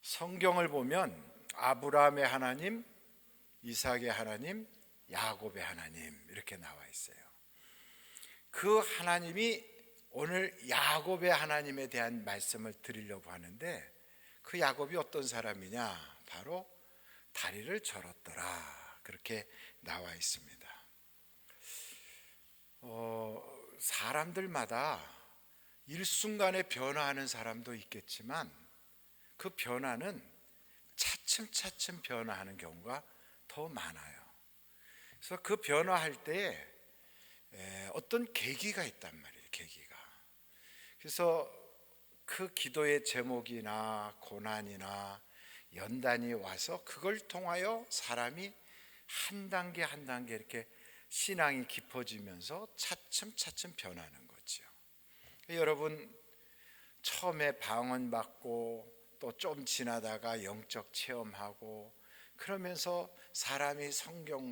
성경을 보면 아브라함의 하나님, 이삭의 하나님, 야곱의 하나님 이렇게 나와 있어요. 그 하나님이 오늘 야곱의 하나님에 대한 말씀을 드리려고 하는데, 그 야곱이 어떤 사람이냐? 바로 다리를 절었더라, 그렇게 나와 있습니다. 사람들마다 일순간에 변화하는 사람도 있겠지만 그 변화는 차츰차츰 변화하는 경우가 더 많아요. 그래서 그 변화할 때에 어떤 계기가 있단 말이에요. 계기가. 그래서 그 기도의 제목이나 고난이나 연단이 와서 그걸 통하여 사람이 한 단계 한 단계 이렇게 신앙이 깊어지면서 차츰차츰 변하는 거죠. 여러분, 처음에 방언받고 또 좀 지나다가 영적 체험하고 그러면서 사람이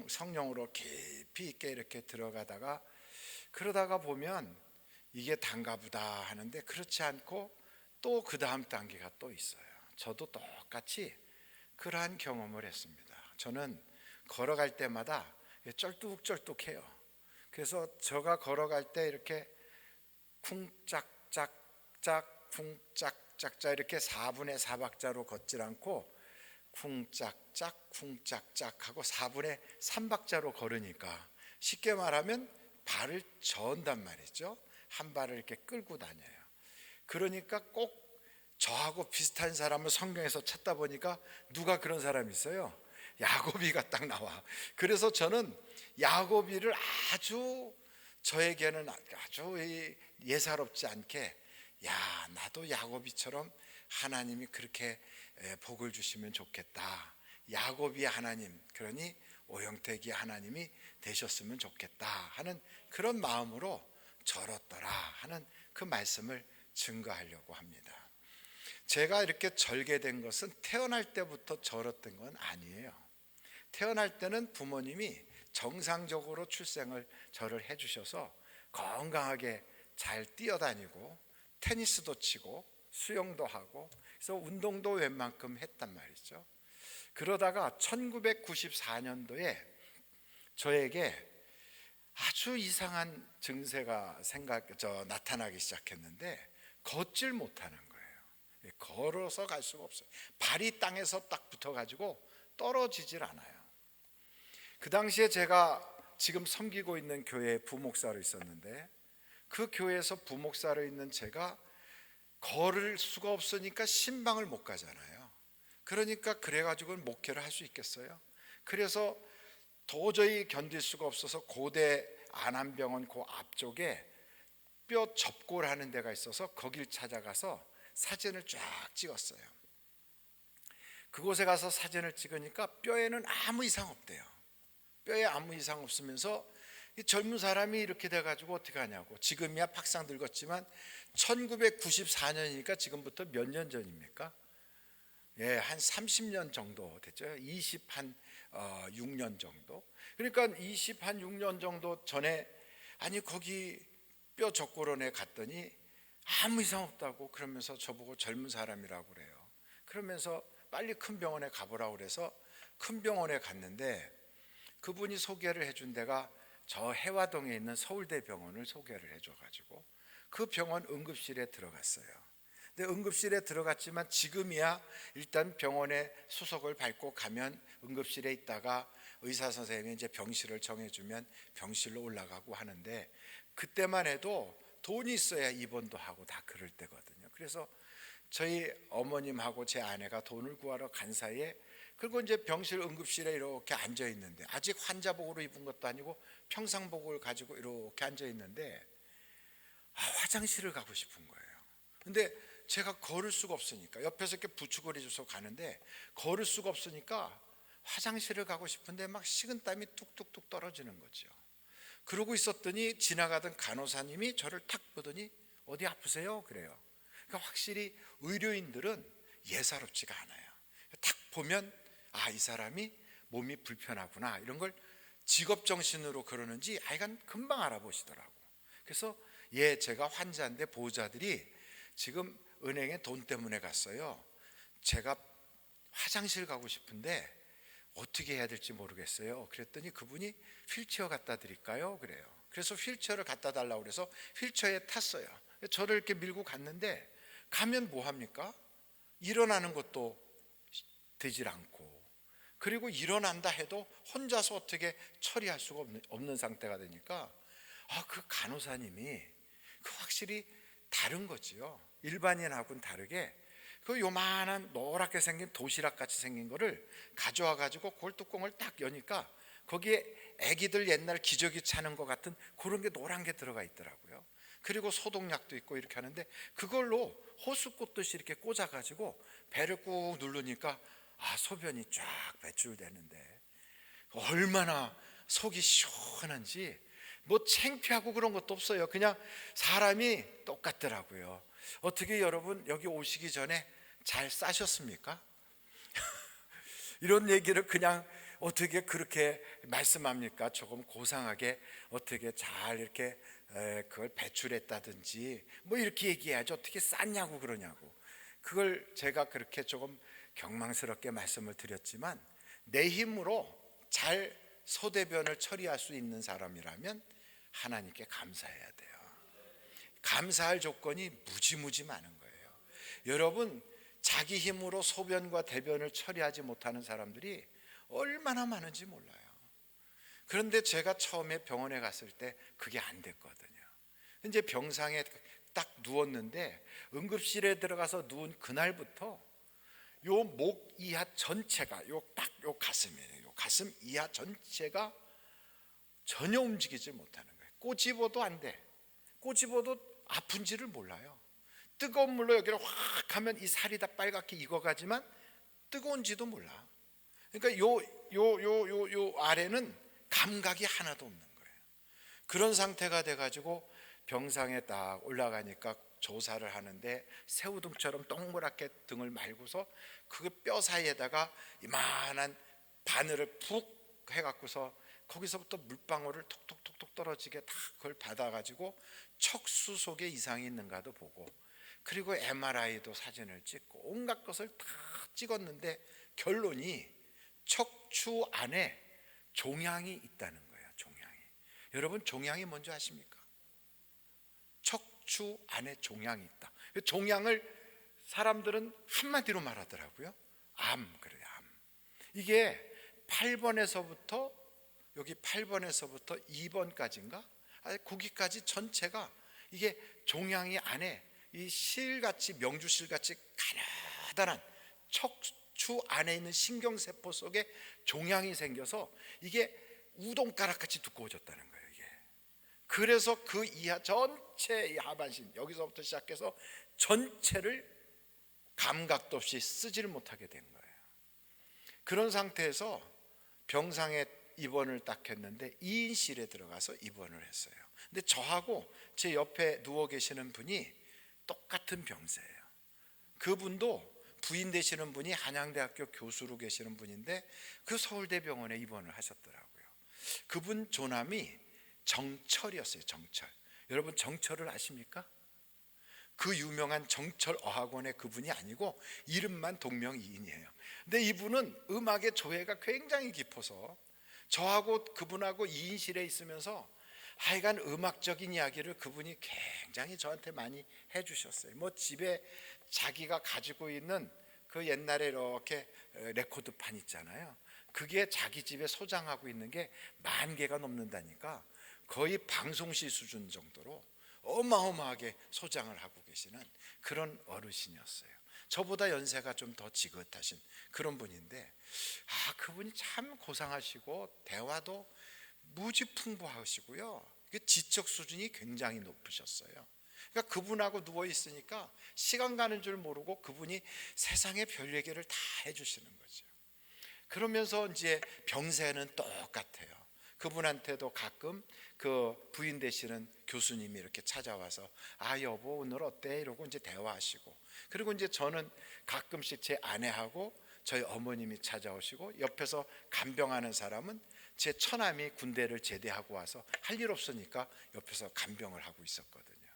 성령으로 깊이 있게 이렇게 들어가다가 그러다가 보면 이게 단가 보다 하는데, 그렇지 않고 또 그 다음 단계가 또 있어요. 저도 똑같이 그러한 경험을 했습니다. 저는 걸어갈 때마다 쩔뚝쩔뚝해요. 그래서 제가 걸어갈 때 이렇게 쿵짝짝짝 쿵짝짝짝 이렇게 4분의 4박자로 걷질 않고 쿵짝짝 쿵짝짝 하고 4분의 3박자로 걸으니까 쉽게 말하면 발을 저은단 말이죠. 한 발을 이렇게 끌고 다녀요. 그러니까 꼭 저하고 비슷한 사람을 성경에서 찾다 보니까 누가 그런 사람이 있어요? 야곱이가 딱 나와. 그래서 저는 야곱이를 아주 저에게는 아주 예사롭지 않게, 야, 나도 야곱이처럼 하나님이 그렇게 복을 주시면 좋겠다. 야곱이 하나님, 그러니 오영택이 하나님이 되셨으면 좋겠다 하는 그런 마음으로 절었더라 하는 그 말씀을 증거하려고 합니다. 제가 이렇게 절게 된 것은 태어날 때부터 절었던 건 아니에요. 태어날 때는 부모님이 정상적으로 출생을 저를 해주셔서 건강하게 잘 뛰어다니고 테니스도 치고 수영도 하고 그래서 운동도 웬만큼 했단 말이죠. 그러다가 1994년도에 저에게 아주 이상한 증세가 나타나기 시작했는데 걷질 못하는 거예요. 걸어서 갈 수가 없어요. 발이 땅에서 딱 붙어가지고 떨어지질 않아요. 그 당시에 제가 지금 섬기고 있는 교회에 부목사로 있었는데, 그 교회에서 부목사로 있는 제가 걸을 수가 없으니까 신방을 못 가잖아요. 그러니까 그래가지고는 목회를 할 수 있겠어요? 그래서 도저히 견딜 수가 없어서 고대 안암병원 그 앞쪽에 뼈 접골하는 데가 있어서 거길 찾아가서 사진을 쫙 찍었어요. 그곳에 가서 사진을 찍으니까 뼈에는 아무 이상 없대요. 뼈에 아무 이상 없으면서 이 젊은 사람이 이렇게 돼가지고 어떻게 하냐고. 지금이야 팍상 늙었지만 1994년이니까 지금부터 몇 년 전입니까? 예, 한 30년 정도 됐죠. 6년 정도. 그러니까 6년 정도 전에, 아니 거기 뼈 적골원에 갔더니 아무 이상 없다고 그러면서 저보고 젊은 사람이라고 그래요. 그러면서 빨리 큰 병원에 가보라고 그래서 큰 병원에 갔는데, 그분이 소개를 해준 데가 저 해화동에 있는 서울대병원을 소개를 해줘가지고 그 병원 응급실에 들어갔어요. 근데 응급실에 들어갔지만 지금이야 일단 병원에 수속을 밟고 가면 응급실에 있다가 의사 선생님이 이제 병실을 정해주면 병실로 올라가고 하는데, 그때만 해도 돈이 있어야 입원도 하고 다 그럴 때거든요. 그래서 저희 어머님하고 제 아내가 돈을 구하러 간 사이에, 그리고 이제 병실 응급실에 이렇게 앉아 있는데, 아직 환자복으로 입은 것도 아니고 평상복을 가지고 이렇게 앉아 있는데 화장실을 가고 싶은 거예요. 근데 제가 걸을 수가 없으니까 옆에서 이렇게 부축을 해줘서 가는데 걸을 수가 없으니까 화장실을 가고 싶은데 막 식은땀이 뚝뚝뚝 떨어지는 거죠. 그러고 있었더니 지나가던 간호사님이 저를 탁 보더니 어디 아프세요? 그래요. 그러니까 확실히 의료인들은 예사롭지가 않아요. 탁 보면 아, 이 사람이 몸이 불편하구나 이런 걸 직업정신으로 그러는지 하여간 금방 알아보시더라고. 그래서 제가 환자인데 보호자들이 지금 은행에 돈 때문에 갔어요. 제가 화장실 가고 싶은데 어떻게 해야 될지 모르겠어요. 그랬더니 그분이 휠체어 갖다 드릴까요? 그래요. 그래서 휠체어를 갖다 달라고 그래서 휠체어에 탔어요. 저를 이렇게 밀고 갔는데 가면 뭐 합니까? 일어나는 것도 되질 않고, 그리고 일어난다 해도 혼자서 어떻게 처리할 수가 없는 상태가 되니까 그 간호사님이 확실히 다른 거지요. 일반인하고는 다르게 그 요만한 노랗게 생긴 도시락 같이 생긴 거를 가져와 가지고 그걸 뚜껑을 딱 여니까 거기에 애기들 옛날 기저귀 차는 것 같은 그런 게 노란 게 들어가 있더라고요. 그리고 소독약도 있고 이렇게 하는데 그걸로 호수 꽂듯이 이렇게 꽂아 가지고 배를 꾹 누르니까 소변이 쫙 배출되는데 얼마나 속이 시원한지, 뭐 창피하고 그런 것도 없어요. 그냥 사람이 똑같더라고요. 어떻게 여러분 여기 오시기 전에 잘 싸셨습니까? 이런 얘기를 그냥 어떻게 그렇게 말씀합니까? 조금 고상하게 어떻게 잘 이렇게 그걸 배출했다든지 뭐 이렇게 얘기해야지 어떻게 쌌냐고 그러냐고. 그걸 제가 그렇게 조금 경망스럽게 말씀을 드렸지만, 내 힘으로 잘 소대변을 처리할 수 있는 사람이라면 하나님께 감사해야 돼요. 감사할 조건이 무지무지 많은 거예요. 여러분, 자기 힘으로 소변과 대변을 처리하지 못하는 사람들이 얼마나 많은지 몰라요. 그런데 제가 처음에 병원에 갔을 때 그게 안 됐거든요. 이제 병상에 딱 누웠는데 응급실에 들어가서 누운 그날부터 요 목 이하 전체가 요 가슴이에요. 요 가슴 이하 전체가 전혀 움직이지 못하는 거예요. 꼬집어도 안 돼. 꼬집어도 아픈지를 몰라요. 뜨거운 물로 여기를 확 하면 이 살이 다 빨갛게 익어가지만 뜨거운지도 몰라. 그러니까 요 아래는 감각이 하나도 없는 거예요. 그런 상태가 돼가지고 병상에 딱 올라가니까 조사를 하는데 새우등처럼 동그랗게 등을 말고서 그 뼈 사이에다가 이만한 바늘을 푹 해갖고서 거기서부터 물방울을 톡톡톡톡 떨어지게 다 그걸 받아가지고 척수 속에 이상이 있는가도 보고, 그리고 MRI도 사진을 찍고 온갖 것을 다 찍었는데 결론이 척추 안에 종양이 있다는 거예요. 종양이. 여러분, 종양이 뭔지 아십니까? 척추 안에 종양이 있다. 종양을 사람들은 한마디로 말하더라고요. 암, 그래요. 암. 이게 8번에서부터 여기 8번에서부터 2번까지인가? 거기까지 전체가 이게 종양이 안에 이 실같이, 명주실같이 가느다란 척추 안에 있는 신경세포 속에 종양이 생겨서 이게 우동가락같이 두꺼워졌다는 거예요. 이게. 그래서 그 이하 전체 하반신, 여기서부터 시작해서 전체를 감각도 없이 쓰지를 못하게 된 거예요. 그런 상태에서 병상에 입원을 딱 했는데 2인실에 들어가서 입원을 했어요. 근데 저하고 제 옆에 누워 계시는 분이 똑같은 병세예요. 그분도 부인 되시는 분이 한양대학교 교수로 계시는 분인데 그 서울대병원에 입원을 하셨더라고요. 그분 조남이 정철이었어요. 정철. 여러분, 정철을 아십니까? 그 유명한 정철 어학원의 그분이 아니고 이름만 동명이인이에요. 근데 이분은 음악의 조예가 굉장히 깊어서 저하고 그분하고 2인실에 있으면서 하여간 음악적인 이야기를 그분이 굉장히 저한테 많이 해주셨어요. 뭐 집에 자기가 가지고 있는 그 옛날에 이렇게 레코드판 있잖아요. 그게 자기 집에 소장하고 있는 게 10,000개가 넘는다니까 거의 방송시 수준 정도로 어마어마하게 소장을 하고 계시는 그런 어르신이었어요. 저보다 연세가 좀 더 지긋하신 그런 분인데 그분이 참 고상하시고 대화도 무지풍부하시고요. 지적 수준이 굉장히 높으셨어요. 그러니까 그분하고 누워 있으니까 시간 가는 줄 모르고 그분이 세상의 별 얘기를 다 해주시는 거죠. 그러면서 이제 병세는 똑같아요. 그분한테도 가끔 그 부인 되시는 교수님이 이렇게 찾아와서 여보 오늘 어때? 이러고 이제 대화하시고, 그리고 이제 저는 가끔씩 제 아내하고 저희 어머님이 찾아오시고, 옆에서 간병하는 사람은 제 처남이 군대를 제대하고 와서 할 일 없으니까 옆에서 간병을 하고 있었거든요.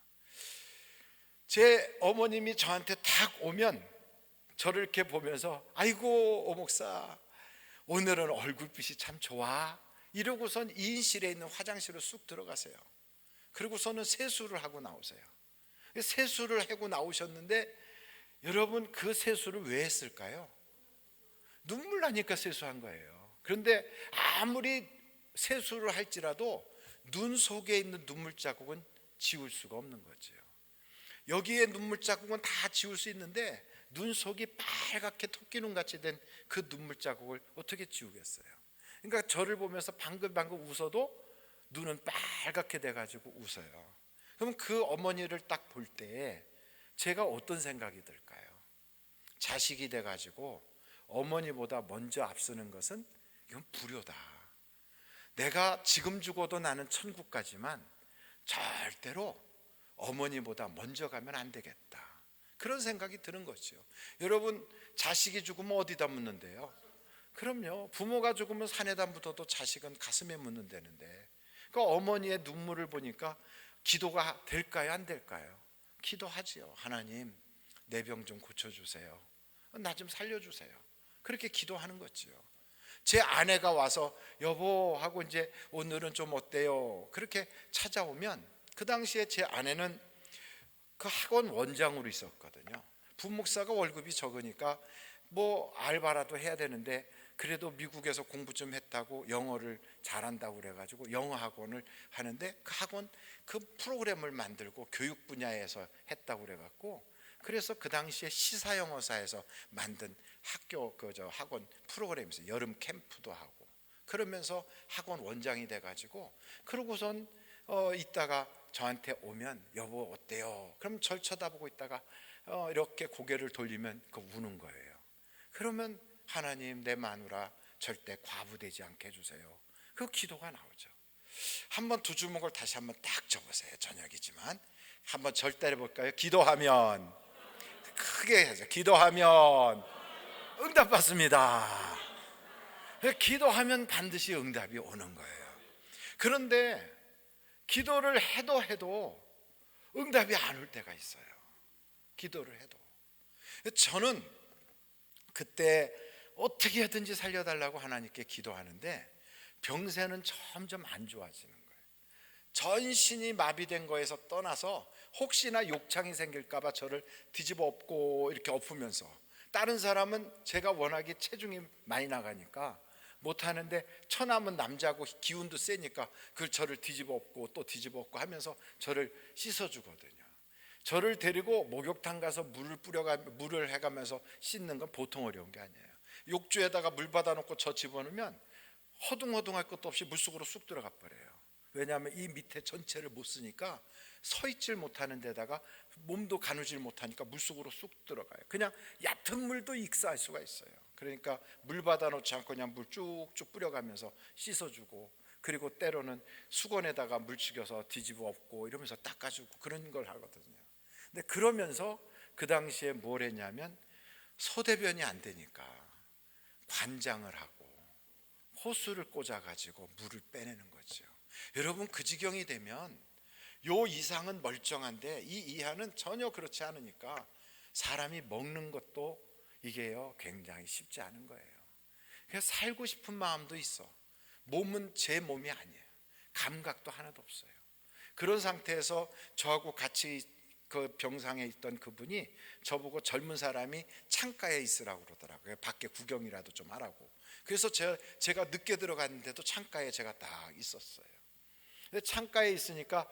제 어머님이 저한테 딱 오면 저를 이렇게 보면서 아이고 오 목사 오늘은 얼굴빛이 참 좋아 이러고선 이인실에 있는 화장실로 쑥 들어가세요. 그리고서는 세수를 하고 나오세요. 세수를 하고 나오셨는데 여러분 그 세수를 왜 했을까요? 눈물 나니까 세수한 거예요. 그런데 아무리 세수를 할지라도 눈 속에 있는 눈물 자국은 지울 수가 없는 거죠. 여기에 눈물 자국은 다 지울 수 있는데 눈 속이 빨갛게 토끼눈같이 된 그 눈물 자국을 어떻게 지우겠어요? 그러니까 저를 보면서 방글방글 웃어도 눈은 빨갛게 돼가지고 웃어요. 그럼 그 어머니를 딱 볼 때 제가 어떤 생각이 들까요? 자식이 돼가지고 어머니보다 먼저 앞서는 것은 이건 불효다. 내가 지금 죽어도 나는 천국 가지만 절대로 어머니보다 먼저 가면 안 되겠다. 그런 생각이 드는 거죠. 여러분 자식이 죽으면 어디다 묻는데요? 그럼요, 부모가 죽으면 산에다 묻어도 자식은 가슴에 묻는다는데 그 어머니의 눈물을 보니까 기도가 될까요 안 될까요? 기도하지요. 하나님 내 병 좀 고쳐주세요. 나 좀 살려주세요. 그렇게 기도하는 거지요. 제 아내가 와서 여보 하고 이제 오늘은 좀 어때요? 그렇게 찾아오면 그 당시에 제 아내는 그 학원 원장으로 있었거든요. 부목사가 월급이 적으니까 뭐 알바라도 해야 되는데 그래도 미국에서 공부 좀 했다고 영어를 잘한다고 그래가지고 영어 학원을 하는데 그 학원 그 프로그램을 만들고 교육 분야에서 했다고 그래갖고 그래서 그 당시에 시사영어사에서 만든 학교 그저 학원 프로그램에서 여름 캠프도 하고 그러면서 학원 원장이 돼가지고 그러고선 있다가 저한테 오면 여보 어때요? 그럼 절 쳐다보고 있다가 이렇게 고개를 돌리면 그 우는 거예요. 그러면 하나님 내 마누라 절대 과부되지 않게 해주세요. 그 기도가 나오죠. 한번 두 주먹을 다시 한번 딱 접으세요. 저녁이지만 한번 절 때려볼까요? 기도하면 크게 해서 기도하면 응답받습니다. 기도하면 반드시 응답이 오는 거예요. 그런데 기도를 해도 응답이 안 올 때가 있어요. 기도를 해도. 저는 그때 어떻게 하든지 살려달라고 하나님께 기도하는데 병세는 점점 안 좋아지는 거예요. 전신이 마비된 거에서 떠나서 혹시나 욕창이 생길까봐 저를 뒤집어 엎고 이렇게 엎으면서 다른 사람은 제가 워낙에 체중이 많이 나가니까 못하는데 처남은 남자고 기운도 세니까 그걸 저를 뒤집어 엎고 또 뒤집어 엎고 하면서 저를 씻어주거든요. 저를 데리고 목욕탕 가서 물을 해가면서 씻는 건 보통 어려운 게 아니에요. 욕조에다가 물 받아놓고 저 집어넣으면 허둥허둥할 것도 없이 물속으로 쑥 들어가 버려요. 왜냐하면 이 밑에 전체를 못 쓰니까 서 있질 못하는 데다가 몸도 가누질 못하니까 물속으로 쑥 들어가요. 그냥 얕은 물도 익사할 수가 있어요. 그러니까 물 받아놓지 않고 그냥 물 쭉쭉 뿌려가면서 씻어주고 그리고 때로는 수건에다가 물 죽여서 뒤집어 엎고 이러면서 닦아주고 그런 걸 하거든요. 근데 그러면서 그 당시에 뭘 했냐면 소대변이 안 되니까 관장을 하고 호수를 꽂아가지고 물을 빼내는 거죠. 여러분 그 지경이 되면 요 이상은 멀쩡한데 이 이하는 전혀 그렇지 않으니까 사람이 먹는 것도 이게요 굉장히 쉽지 않은 거예요. 그래서 살고 싶은 마음도 있어. 몸은 제 몸이 아니에요. 감각도 하나도 없어요. 그런 상태에서 저하고 같이 그 병상에 있던 그분이 저보고 젊은 사람이 창가에 있으라고 그러더라고요. 밖에 구경이라도 좀 하라고. 그래서 제가 늦게 들어갔는데도 창가에 제가 딱 있었어요. 근데 창가에 있으니까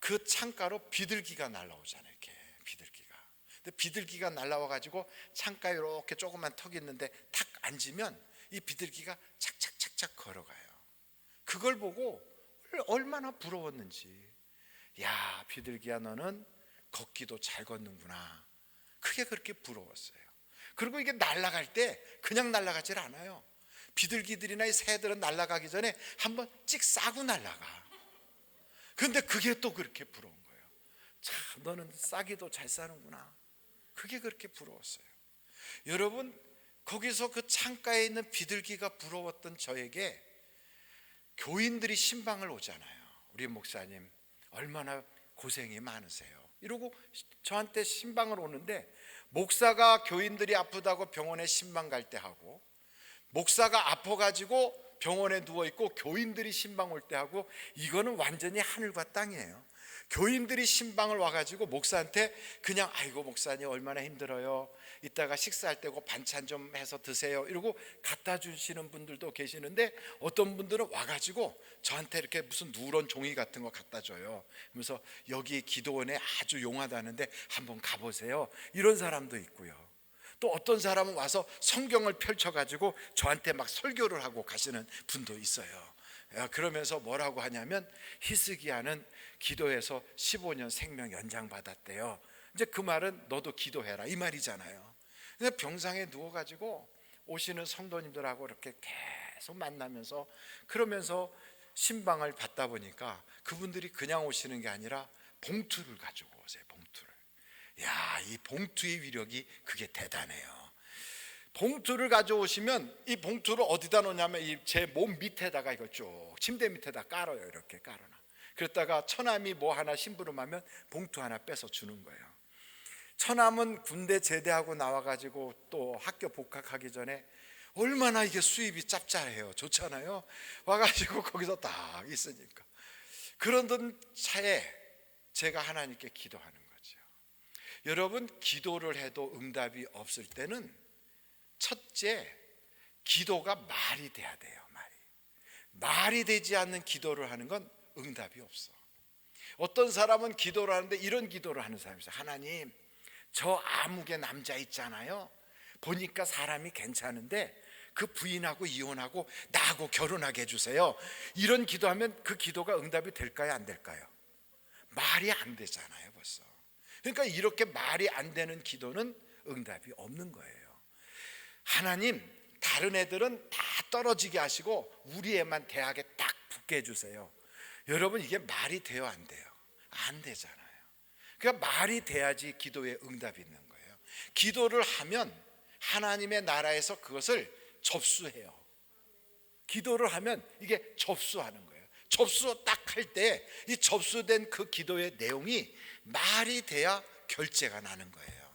그 창가로 비둘기가 날라오잖아요. 이렇게 비둘기가. 근데 비둘기가 날라와 가지고 창가에 이렇게 조그만 턱이 있는데 탁 앉으면 이 비둘기가 착착착착 걸어가요. 그걸 보고 얼마나 부러웠는지. 야, 비둘기야 너는 걷기도 잘 걷는구나. 그게 그렇게 부러웠어요. 그리고 이게 날아갈 때 그냥 날아가질 않아요. 비둘기들이나 이 새들은 날아가기 전에 한번 찍 싸고 날아가. 근데 그게 또 그렇게 부러운 거예요. 참 너는 싸기도 잘 싸는구나. 그게 그렇게 부러웠어요. 여러분 거기서 그 창가에 있는 비둘기가 부러웠던 저에게 교인들이 신방을 오잖아요. 우리 목사님 얼마나 고생이 많으세요. 이러고 저한테 신방을 오는데 목사가 교인들이 아프다고 병원에 신방 갈 때 하고, 목사가 아파가지고 병원에 누워있고 교인들이 신방 올 때 하고, 이거는 완전히 하늘과 땅이에요. 교인들이 신방을 와가지고 목사한테 그냥 아이고 목사님 얼마나 힘들어요, 이따가 식사할 때고 반찬 좀 해서 드세요 이러고 갖다 주시는 분들도 계시는데, 어떤 분들은 와가지고 저한테 이렇게 무슨 누런 종이 같은 거 갖다 줘요. 그러면서 여기 기도원에 아주 용하다는데 한번 가보세요, 이런 사람도 있고요. 또 어떤 사람은 와서 성경을 펼쳐가지고 저한테 막 설교를 하고 가시는 분도 있어요. 그러면서 뭐라고 하냐면, 히스기야는 기도해서 15년 생명 연장받았대요. 이제 그 말은 너도 기도해라 이 말이잖아요. 근데 병상에 누워가지고 오시는 성도님들하고 이렇게 계속 만나면서 그러면서 신방을 받다 보니까 그분들이 그냥 오시는 게 아니라 봉투를 가지고 오세요. 봉투를. 야, 이 봉투의 위력이 그게 대단해요. 봉투를 가져오시면 이 봉투를 어디다 놓냐면 제 몸 밑에다가 이걸 쭉 침대 밑에다 깔아요. 이렇게 깔아놔. 그랬다가 처남이 뭐 하나 심부름하면 봉투 하나 빼서 주는 거예요. 처남은 군대 제대하고 나와가지고 또 학교 복학하기 전에 얼마나 이게 수입이 짭짤해요. 좋잖아요. 와가지고 거기서 딱 있으니까, 그런 차에 제가 하나님께 기도하는 거죠. 여러분, 기도를 해도 응답이 없을 때는 첫째, 기도가 말이 돼야 돼요. 말이 되지 않는 기도를 하는 건 응답이 없어. 어떤 사람은 기도를 하는데 이런 기도를 하는 사람이 있어요. 하나님, 저 아무개 남자 있잖아요, 보니까 사람이 괜찮은데 그 부인하고 이혼하고 나하고 결혼하게 해주세요. 이런 기도하면 그 기도가 응답이 될까요, 안 될까요? 말이 안 되잖아요 벌써. 그러니까 이렇게 말이 안 되는 기도는 응답이 없는 거예요. 하나님, 다른 애들은 다 떨어지게 하시고 우리 애만 대학에 딱 붙게 해주세요. 여러분, 이게 말이 돼요, 안 돼요? 안 되잖아요. 그러니까 말이 돼야지 기도에 응답이 있는 거예요. 기도를 하면 하나님의 나라에서 그것을 접수해요. 기도를 하면 이게 접수하는 거예요. 접수 딱 할 때 이 접수된 그 기도의 내용이 말이 돼야 결제가 나는 거예요.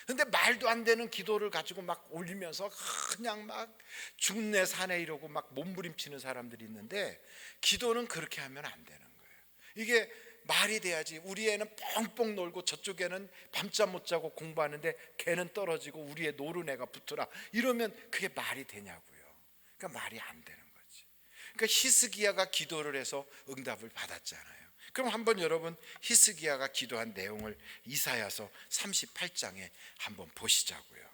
근데 말도 안 되는 기도를 가지고 막 올리면서 그냥 막 죽네 사네 이러고 막 몸부림치는 사람들이 있는데, 기도는 그렇게 하면 안 되는 거예요. 이게 말이 돼야지. 우리 애는 뻥뻥 놀고 저쪽에는 밤잠 못 자고 공부하는데 걔는 떨어지고 우리 애 노른 애가 붙더라, 이러면 그게 말이 되냐고요. 그러니까 말이 안 되는 거지. 그러니까 히스기야가 기도를 해서 응답을 받았잖아요. 그럼 한번 여러분, 히스기야가 기도한 내용을 이사야서 38장에 한번 보시자고요.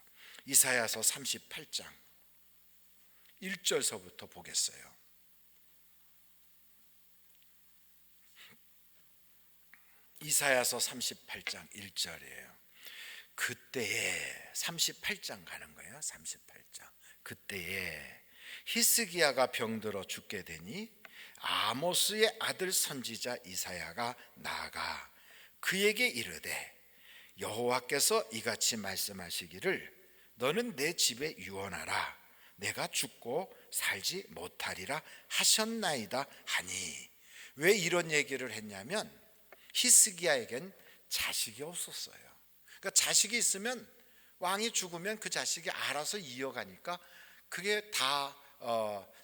이사야서 38장 1절서부터 보겠어요. 이사야서 38장 1절이에요. 그때에 38장 가는 거예요. 38장. 그때에 히스기야가 병들어 죽게 되니 아모스의 아들 선지자 이사야가 나아가 그에게 이르되, 여호와께서 이같이 말씀하시기를 너는 내 집에 유언하라. 내가 죽고 살지 못하리라 하셨나이다 하니. 왜 이런 얘기를 했냐면, 히스기야에겐 자식이 없었어요. 그러니까 자식이 있으면 왕이 죽으면 그 자식이 알아서 이어가니까 그게 다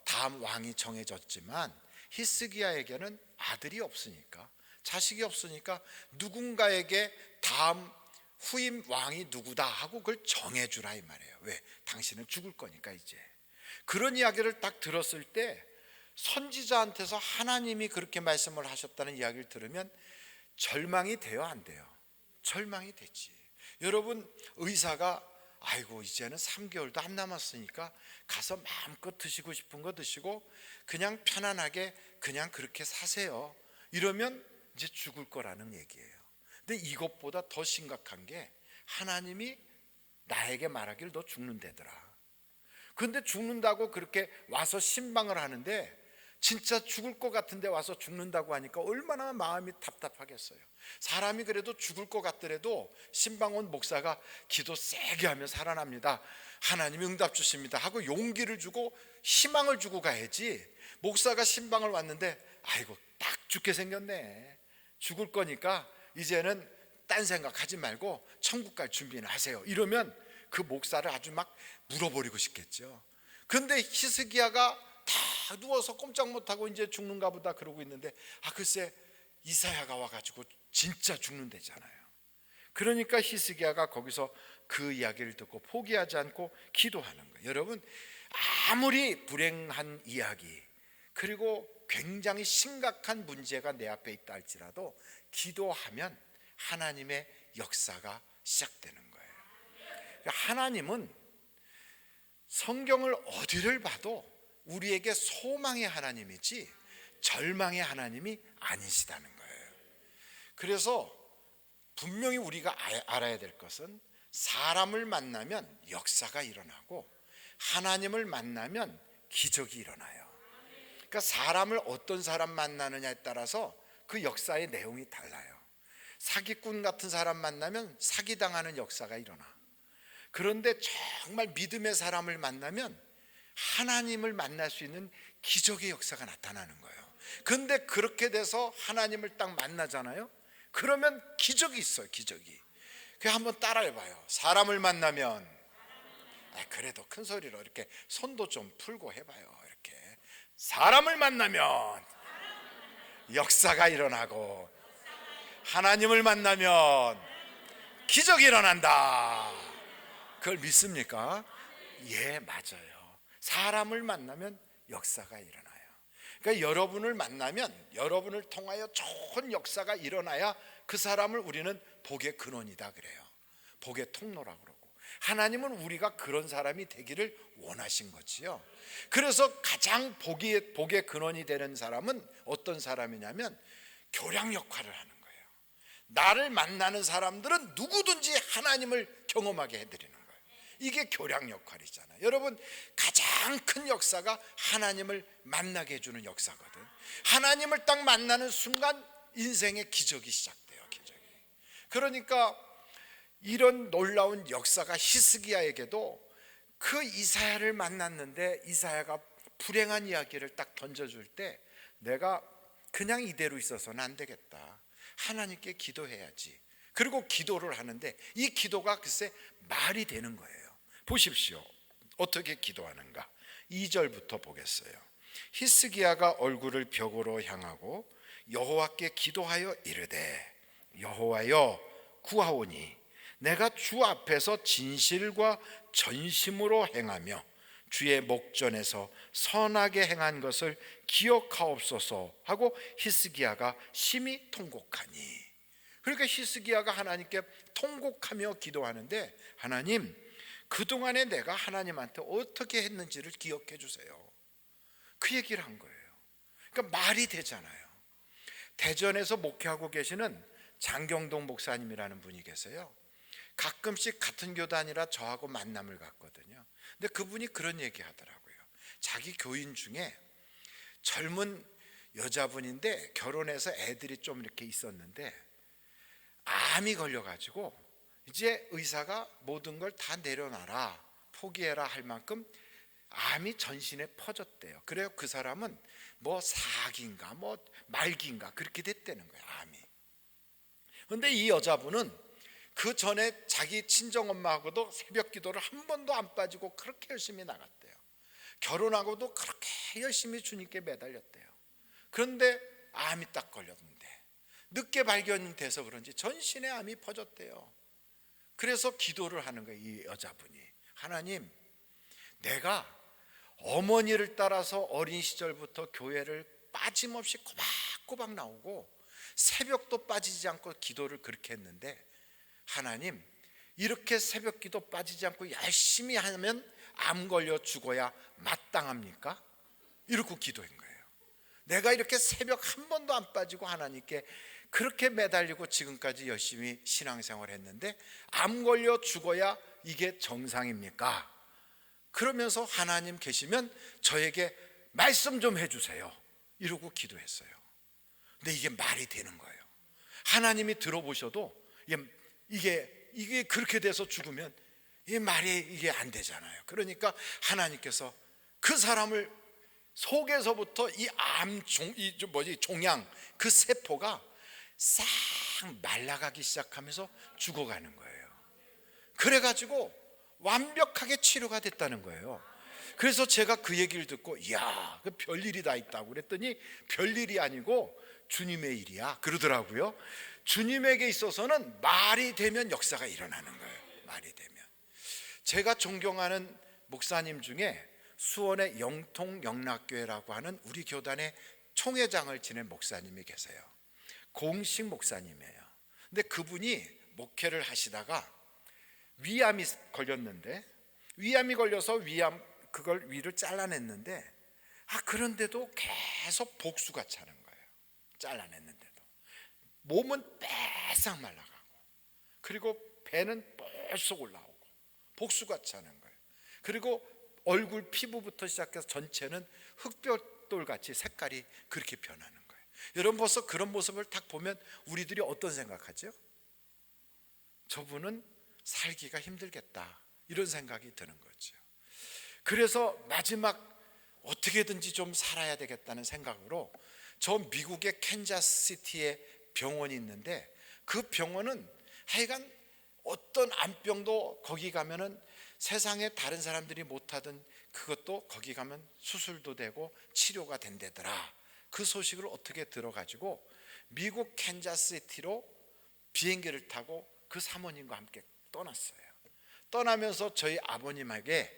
다음 왕이 정해졌지만, 히스기야에게는 아들이 없으니까, 자식이 없으니까 누군가에게 다음 후임 왕이 누구다 하고 그걸 정해주라 이 말이에요. 왜? 당신은 죽을 거니까. 이제 그런 이야기를 딱 들었을 때 선지자한테서 하나님이 그렇게 말씀을 하셨다는 이야기를 들으면 절망이 돼요, 안 돼요? 절망이 되지. 여러분, 의사가 아이고 이제는 3개월도 안 남았으니까 가서 마음껏 드시고 싶은 거 드시고 그냥 편안하게 그냥 그렇게 사세요, 이러면 이제 죽을 거라는 얘기예요. 근데 이것보다 더 심각한 게, 하나님이 나에게 말하기를 너 죽는다더라. 그런데 죽는다고 그렇게 와서 신방을 하는데, 진짜 죽을 것 같은데 와서 죽는다고 하니까 얼마나 마음이 답답하겠어요. 사람이 그래도 죽을 것 같더라도 신방 온 목사가 기도 세게 하면 살아납니다, 하나님이 응답 주십니다 하고 용기를 주고 희망을 주고 가야지. 목사가 신방을 왔는데 아이고 딱 죽게 생겼네, 죽을 거니까 이제는 딴 생각하지 말고 천국 갈 준비는 하세요. 이러면 그 목사를 아주 막 물어버리고 싶겠죠. 그런데 히스기야가 다 누워서 꼼짝 못하고 이제 죽는가 보다 그러고 있는데 글쎄 이사야가 와가지고 진짜 죽는다잖아요. 그러니까 히스기야가 거기서 그 이야기를 듣고 포기하지 않고 기도하는 거예요. 여러분, 아무리 불행한 이야기 그리고 굉장히 심각한 문제가 내 앞에 있다 할지라도 기도하면 하나님의 역사가 시작되는 거예요. 하나님은 성경을 어디를 봐도 우리에게 소망의 하나님이지 절망의 하나님이 아니시다는 거예요. 그래서 분명히 우리가 알아야 될 것은 사람을 만나면 역사가 일어나고 하나님을 만나면 기적이 일어나요. 그러니까 사람을 어떤 사람 만나느냐에 따라서 그 역사의 내용이 달라요. 사기꾼 같은 사람 만나면 사기당하는 역사가 일어나. 그런데 정말 믿음의 사람을 만나면 하나님을 만날 수 있는 기적의 역사가 나타나는 거예요. 그런데 그렇게 돼서 하나님을 딱 만나잖아요. 그러면 기적이 있어요. 기적이. 그냥 한번 따라해봐요. 사람을 만나면 그래도 큰 소리로 이렇게 손도 좀 풀고 해봐요. 이렇게 사람을 만나면 역사가 일어나고 하나님을 만나면 기적이 일어난다. 그걸 믿습니까? 예, 맞아요. 사람을 만나면 역사가 일어나요. 그러니까 여러분을 만나면 여러분을 통하여 좋은 역사가 일어나야 그 사람을 우리는 복의 근원이다 그래요. 복의 통로라고 그러고, 하나님은 우리가 그런 사람이 되기를 원하신 거지요. 그래서 가장 복의 근원이 되는 사람은 어떤 사람이냐면 교량 역할을 하는 거예요. 나를 만나는 사람들은 누구든지 하나님을 경험하게 해드리는 거예요. 이게 교량 역할이잖아요. 여러분, 가장 큰 역사가 하나님을 만나게 해주는 역사거든. 하나님을 딱 만나는 순간 인생의 기적이 시작돼요. 기적이. 그러니까 이런 놀라운 역사가 히스기야에게도 그 이사야를 만났는데 이사야가 불행한 이야기를 딱 던져줄 때 내가 그냥 이대로 있어서는 안 되겠다. 하나님께 기도해야지. 그리고 기도를 하는데 이 기도가 글쎄 말이 되는 거예요. 보십시오. 어떻게 기도하는가. 2절부터 보겠어요. 히스기야가 얼굴을 벽으로 향하고 여호와께 기도하여 이르되 여호와여 구하오니 내가 주 앞에서 진실과 전심으로 행하며 주의 목전에서 선하게 행한 것을 기억하옵소서 하고 히스기야가 심히 통곡하니. 그러니까 히스기야가 하나님께 통곡하며 기도하는데 하나님, 그동안에 내가 하나님한테 어떻게 했는지를 기억해 주세요. 그 얘기를 한 거예요. 그러니까 말이 되잖아요. 대전에서 목회하고 계시는 장경동 목사님이라는 분이 계세요. 가끔씩 같은 교단이라 저하고 만남을 갖거든요. 근데 그분이 그런 얘기 하더라고요. 자기 교인 중에 젊은 여자분인데 결혼해서 애들이 좀 이렇게 있었는데 암이 걸려가지고 이제 의사가 모든 걸 다 내려놔라, 포기해라 할 만큼 암이 전신에 퍼졌대요. 그래요. 그 사람은 뭐 사기인가 뭐 말기인가 그렇게 됐다는 거예요. 암이. 그런데 이 여자분은 그 전에 자기 친정엄마하고도 새벽 기도를 한 번도 안 빠지고 그렇게 열심히 나갔대요. 결혼하고도 그렇게 열심히 주님께 매달렸대요. 그런데 암이 딱 걸렸는데 늦게 발견돼서 그런지 전신에 암이 퍼졌대요. 그래서 기도를 하는 거예요. 이 여자분이. 하나님, 내가 어머니를 따라서 어린 시절부터 교회를 빠짐없이 꼬박꼬박 나오고 새벽도 빠지지 않고 기도를 그렇게 했는데 하나님, 이렇게 새벽 기도 빠지지 않고 열심히 하면 암 걸려 죽어야 마땅합니까? 이러고 기도한 거예요. 내가 이렇게 새벽 한 번도 안 빠지고 하나님께 그렇게 매달리고 지금까지 열심히 신앙생활을 했는데 암 걸려 죽어야 이게 정상입니까? 그러면서 하나님 계시면 저에게 말씀 좀 해주세요. 이러고 기도했어요. 근데 이게 말이 되는 거예요. 하나님이 들어보셔도 이게 그렇게 돼서 죽으면 이 말이 이게 안 되잖아요. 그러니까 하나님께서 그 사람을 속에서부터 이 종양 그 세포가 싹 말라가기 시작하면서 죽어가는 거예요. 그래가지고 완벽하게 치료가 됐다는 거예요. 그래서 제가 그 얘기를 듣고 이야, 그 별일이 다 있다고 그랬더니 별일이 아니고 주님의 일이야 그러더라고요. 주님에게 있어서는 말이 되면 역사가 일어나는 거예요. 말이 되면. 제가 존경하는 목사님 중에 수원의 영통영락교회라고 하는 우리 교단의 총회장을 지낸 목사님이 계세요. 공식 목사님이에요. 근데 그분이 목회를 하시다가 위암이 걸렸는데, 위암이 걸려서 그걸 위를 잘라냈는데, 그런데도 계속 복수가 차는 거예요. 잘라냈는데도 몸은 빼싹 말라가고, 그리고 배는 뻘썩 올라오고 복수가 차는 거예요. 그리고 얼굴 피부부터 시작해서 전체는 흑벽돌 같이 색깔이 그렇게 변하는 거예요. 여러분 벌써 그런 모습을 딱 보면 우리들이 어떤 생각하죠? 저분은 살기가 힘들겠다, 이런 생각이 드는 거죠. 그래서 마지막 어떻게든지 좀 살아야 되겠다는 생각으로 저 미국의 캔자스시티에 병원이 있는데, 그 병원은 하여간 어떤 암병도 거기 가면은 세상에 다른 사람들이 못하던 그것도 거기 가면 수술도 되고 치료가 된대더라. 그 소식을 어떻게 들어가지고 미국 캔자스시티로 비행기를 타고 그 사모님과 함께 떠났어요. 떠나면서 저희 아버님에게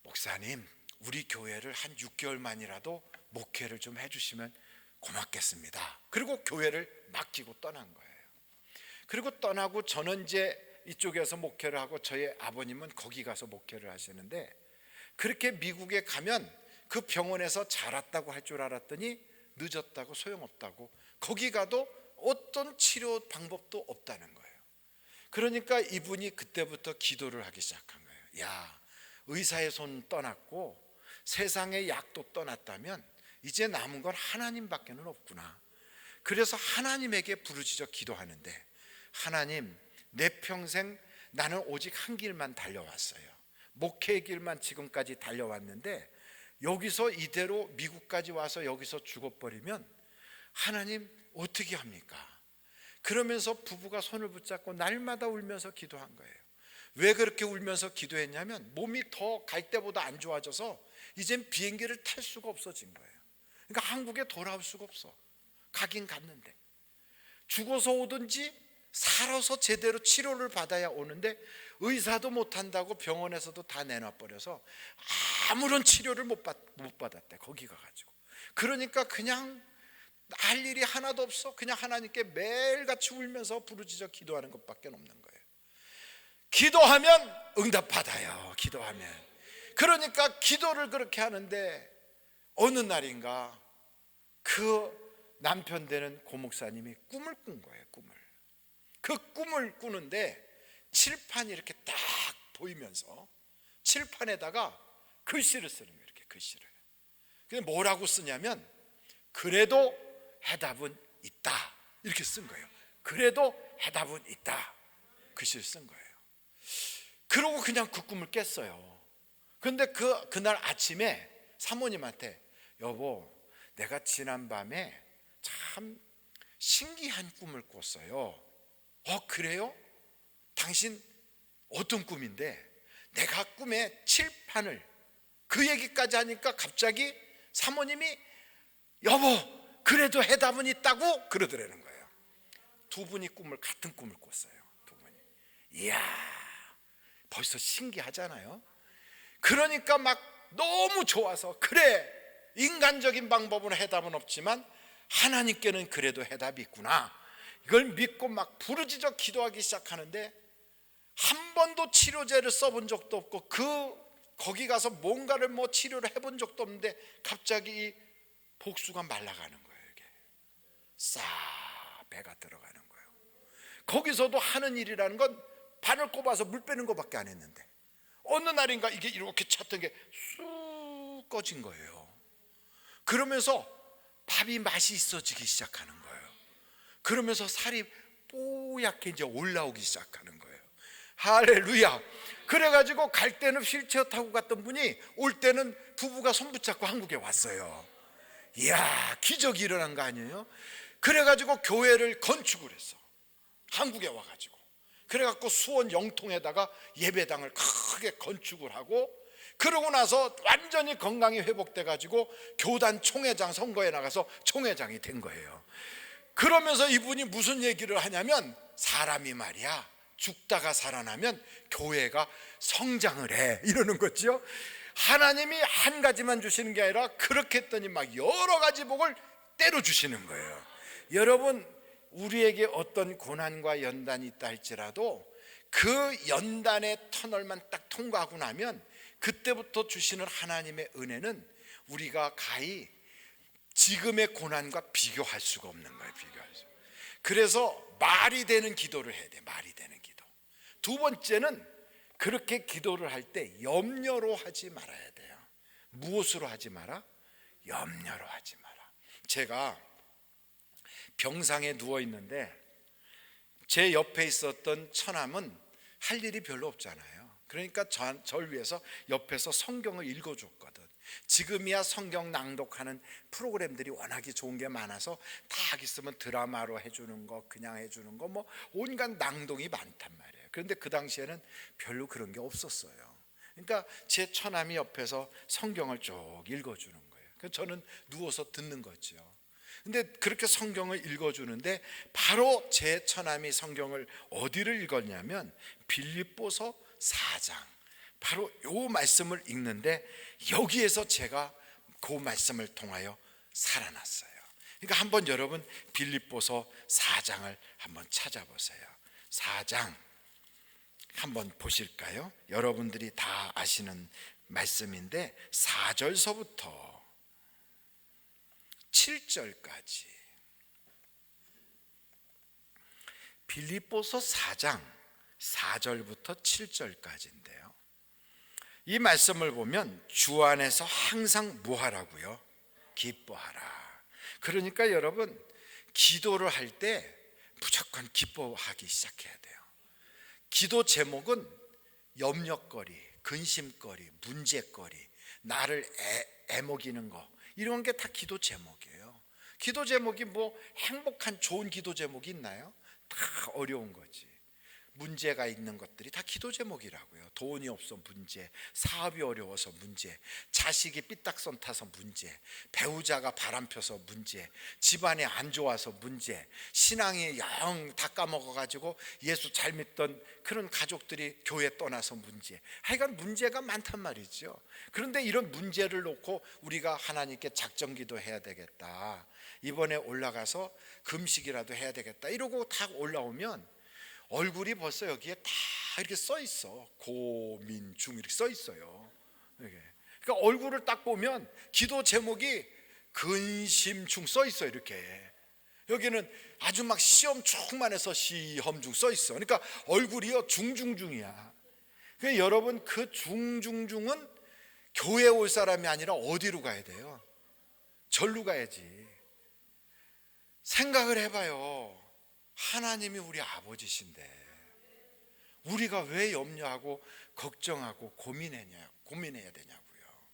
목사님, 우리 교회를 한 6개월만이라도 목회를 좀 해주시면 고맙겠습니다. 그리고 교회를 맡기고 떠난 거예요. 그리고 떠나고 저는 이제 이쪽에서 목회를 하고 저희 아버님은 거기 가서 목회를 하시는데, 그렇게 미국에 가면 그 병원에서 잘 왔다고 할 줄 알았더니 늦었다고, 소용없다고, 거기 가도 어떤 치료 방법도 없다는 거예요. 그러니까 이분이 그때부터 기도를 하기 시작한 거예요. 야, 의사의 손 떠났고 세상의 약도 떠났다면 이제 남은 건 하나님밖에는 없구나. 그래서 하나님에게 부르짖어 기도하는데, 하나님, 내 평생 나는 오직 한 길만 달려왔어요. 목회의 길만 지금까지 달려왔는데 여기서 이대로 미국까지 와서 여기서 죽어버리면 하나님 어떻게 합니까? 그러면서 부부가 손을 붙잡고 날마다 울면서 기도한 거예요. 왜 그렇게 울면서 기도했냐면 몸이 더 갈 때보다 안 좋아져서 이젠 비행기를 탈 수가 없어진 거예요. 그러니까 한국에 돌아올 수가 없어. 가긴 갔는데 죽어서 오든지 살아서 제대로 치료를 받아야 오는데 의사도 못한다고 병원에서도 다 내놔버려서 아무런 치료를 못 받았대. 거기 가가지고. 그러니까 그냥 할 일이 하나도 없어. 그냥 하나님께 매일같이 울면서 부르짖어 기도하는 것밖에 없는 거예요. 기도하면 응답받아요. 기도하면. 그러니까 기도를 그렇게 하는데 어느 날인가 그 남편 되는 고목사님이 꿈을 꾼 거예요. 그 꿈을 꾸는데 칠판이 이렇게 딱 보이면서 칠판에다가 글씨를 쓰는 거예요. 이렇게 글씨를. 근데 뭐라고 쓰냐면 그래도 해답은 있다, 이렇게 쓴 거예요. 그래도 해답은 있다, 글씨를 쓴 거예요. 그러고 그냥 그 꿈을 깼어요. 그런데 그날 아침에 사모님한테 여보, 내가 지난밤에 참 신기한 꿈을 꿨어요. 그래요? 당신 어떤 꿈인데? 내가 꿈에 칠판을, 그 얘기까지 하니까 갑자기 사모님이 여보, 그래도 해답은 있다고 그러더라는 거예요. 두 분이 같은 꿈을 꿨어요. 두 분이. 이야, 벌써 신기하잖아요. 그러니까 막 너무 좋아서, 그래, 인간적인 방법은 해답은 없지만 하나님께는 그래도 해답이 있구나, 이걸 믿고 막 부르짖어 기도하기 시작하는데 한 번도 치료제를 써본 적도 없고 거기 가서 뭔가를 치료를 해본 적도 없는데 갑자기 이 복수가 말라가는 거예요. 이게 싹 배가 들어가는 거예요. 거기서도 하는 일이라는 건 바늘 꼽아서 물 빼는 것밖에 안 했는데 어느 날인가 이게 이렇게 찼던 게 쑥 꺼진 거예요. 그러면서 밥이 맛이 있어지기 시작하는 거예요. 그러면서 살이 뽀얗게 이제 올라오기 시작하는 거예요. 할렐루야. 그래가지고 갈 때는 휠체어 타고 갔던 분이 올 때는 부부가 손 붙잡고 한국에 왔어요. 이야, 기적이 일어난 거 아니에요? 그래가지고 교회를 건축을 했어. 한국에 와가지고. 그래갖고 수원 영통에다가 예배당을 크게 건축을 하고, 그러고 나서 완전히 건강이 회복돼가지고 교단 총회장 선거에 나가서 총회장이 된 거예요. 그러면서 이분이 무슨 얘기를 하냐면, 사람이 말이야 죽다가 살아나면 교회가 성장을 해, 이러는 거죠. 하나님이 한 가지만 주시는 게 아니라 그렇게 했더니 막 여러 가지 복을 때려 주시는 거예요. 여러분, 우리에게 어떤 고난과 연단이 있다 할지라도 그 연단의 터널만 딱 통과하고 나면 그때부터 주시는 하나님의 은혜는 우리가 가히 지금의 고난과 비교할 수가 없는 거예요. 비교할 수. 그래서 말이 되는 기도를 해야 돼. 말이 되는 기도. 두 번째는 그렇게 기도를 할 때 염려로 하지 말아야 돼요. 무엇으로 하지 마라? 염려로 하지 마라. 제가 병상에 누워 있는데 제 옆에 있었던 처남은 할 일이 별로 없잖아요. 그러니까 저를 위해서 옆에서 성경을 읽어줬거든. 지금이야 성경 낭독하는 프로그램들이 워낙에 좋은 게 많아서 다 있으면 드라마로 해주는 거, 그냥 해주는 거, 뭐 온갖 낭독이 많단 말이에요. 그런데 그 당시에는 별로 그런 게 없었어요. 그러니까 제 처남이 옆에서 성경을 쭉 읽어주는 거예요. 그래서 저는 누워서 듣는 거죠. 근데 그렇게 성경을 읽어주는데 바로 제 처남이 성경을 어디를 읽었냐면 빌립보서 4장, 바로 요 말씀을 읽는데 여기에서 제가 그 말씀을 통하여 살아났어요. 그러니까 한번 여러분 빌립보서 4장을 한번 찾아보세요. 4장 한번 보실까요? 여러분들이 다 아시는 말씀인데 4절서부터 7절까지 빌립보서 4장 4절부터 7절까지인데요. 이 말씀을 보면 주 안에서 항상 뭐하라고요? 기뻐하라. 그러니까 여러분 기도를 할 때 무조건 기뻐하기 시작해야 돼요. 기도 제목은 염려거리, 근심거리, 문제거리, 나를 애먹이는 거, 이런 게 다 기도 제목이에요. 기도 제목이 뭐 행복한 좋은 기도 제목이 있나요? 다 어려운 거지. 문제가 있는 것들이 다 기도 제목이라고요. 돈이 없어 문제, 사업이 어려워서 문제, 자식이 삐딱선 타서 문제, 배우자가 바람펴서 문제, 집안이 안 좋아서 문제, 신앙이 영 다 까먹어가지고 예수 잘 믿던 그런 가족들이 교회 떠나서 문제. 하여간 문제가 많단 말이죠. 그런데 이런 문제를 놓고 우리가 하나님께 작정기도 해야 되겠다, 이번에 올라가서 금식이라도 해야 되겠다 이러고 다 올라오면 얼굴이 벌써 여기에 다 이렇게 써 있어. 고민중 이렇게 써 있어요. 그러니까 얼굴을 딱 보면 기도 제목이 근심중 써 있어. 이렇게 여기는 아주 막 시험 충만해서 시험중 써 있어. 그러니까 얼굴이요 중중중이야. 그러니까 여러분 그 중중중은 교회 올 사람이 아니라 어디로 가야 돼요? 절로 가야지. 생각을 해봐요. 하나님이 우리 아버지신데 우리가 왜 염려하고 걱정하고 고민해야 되냐고요.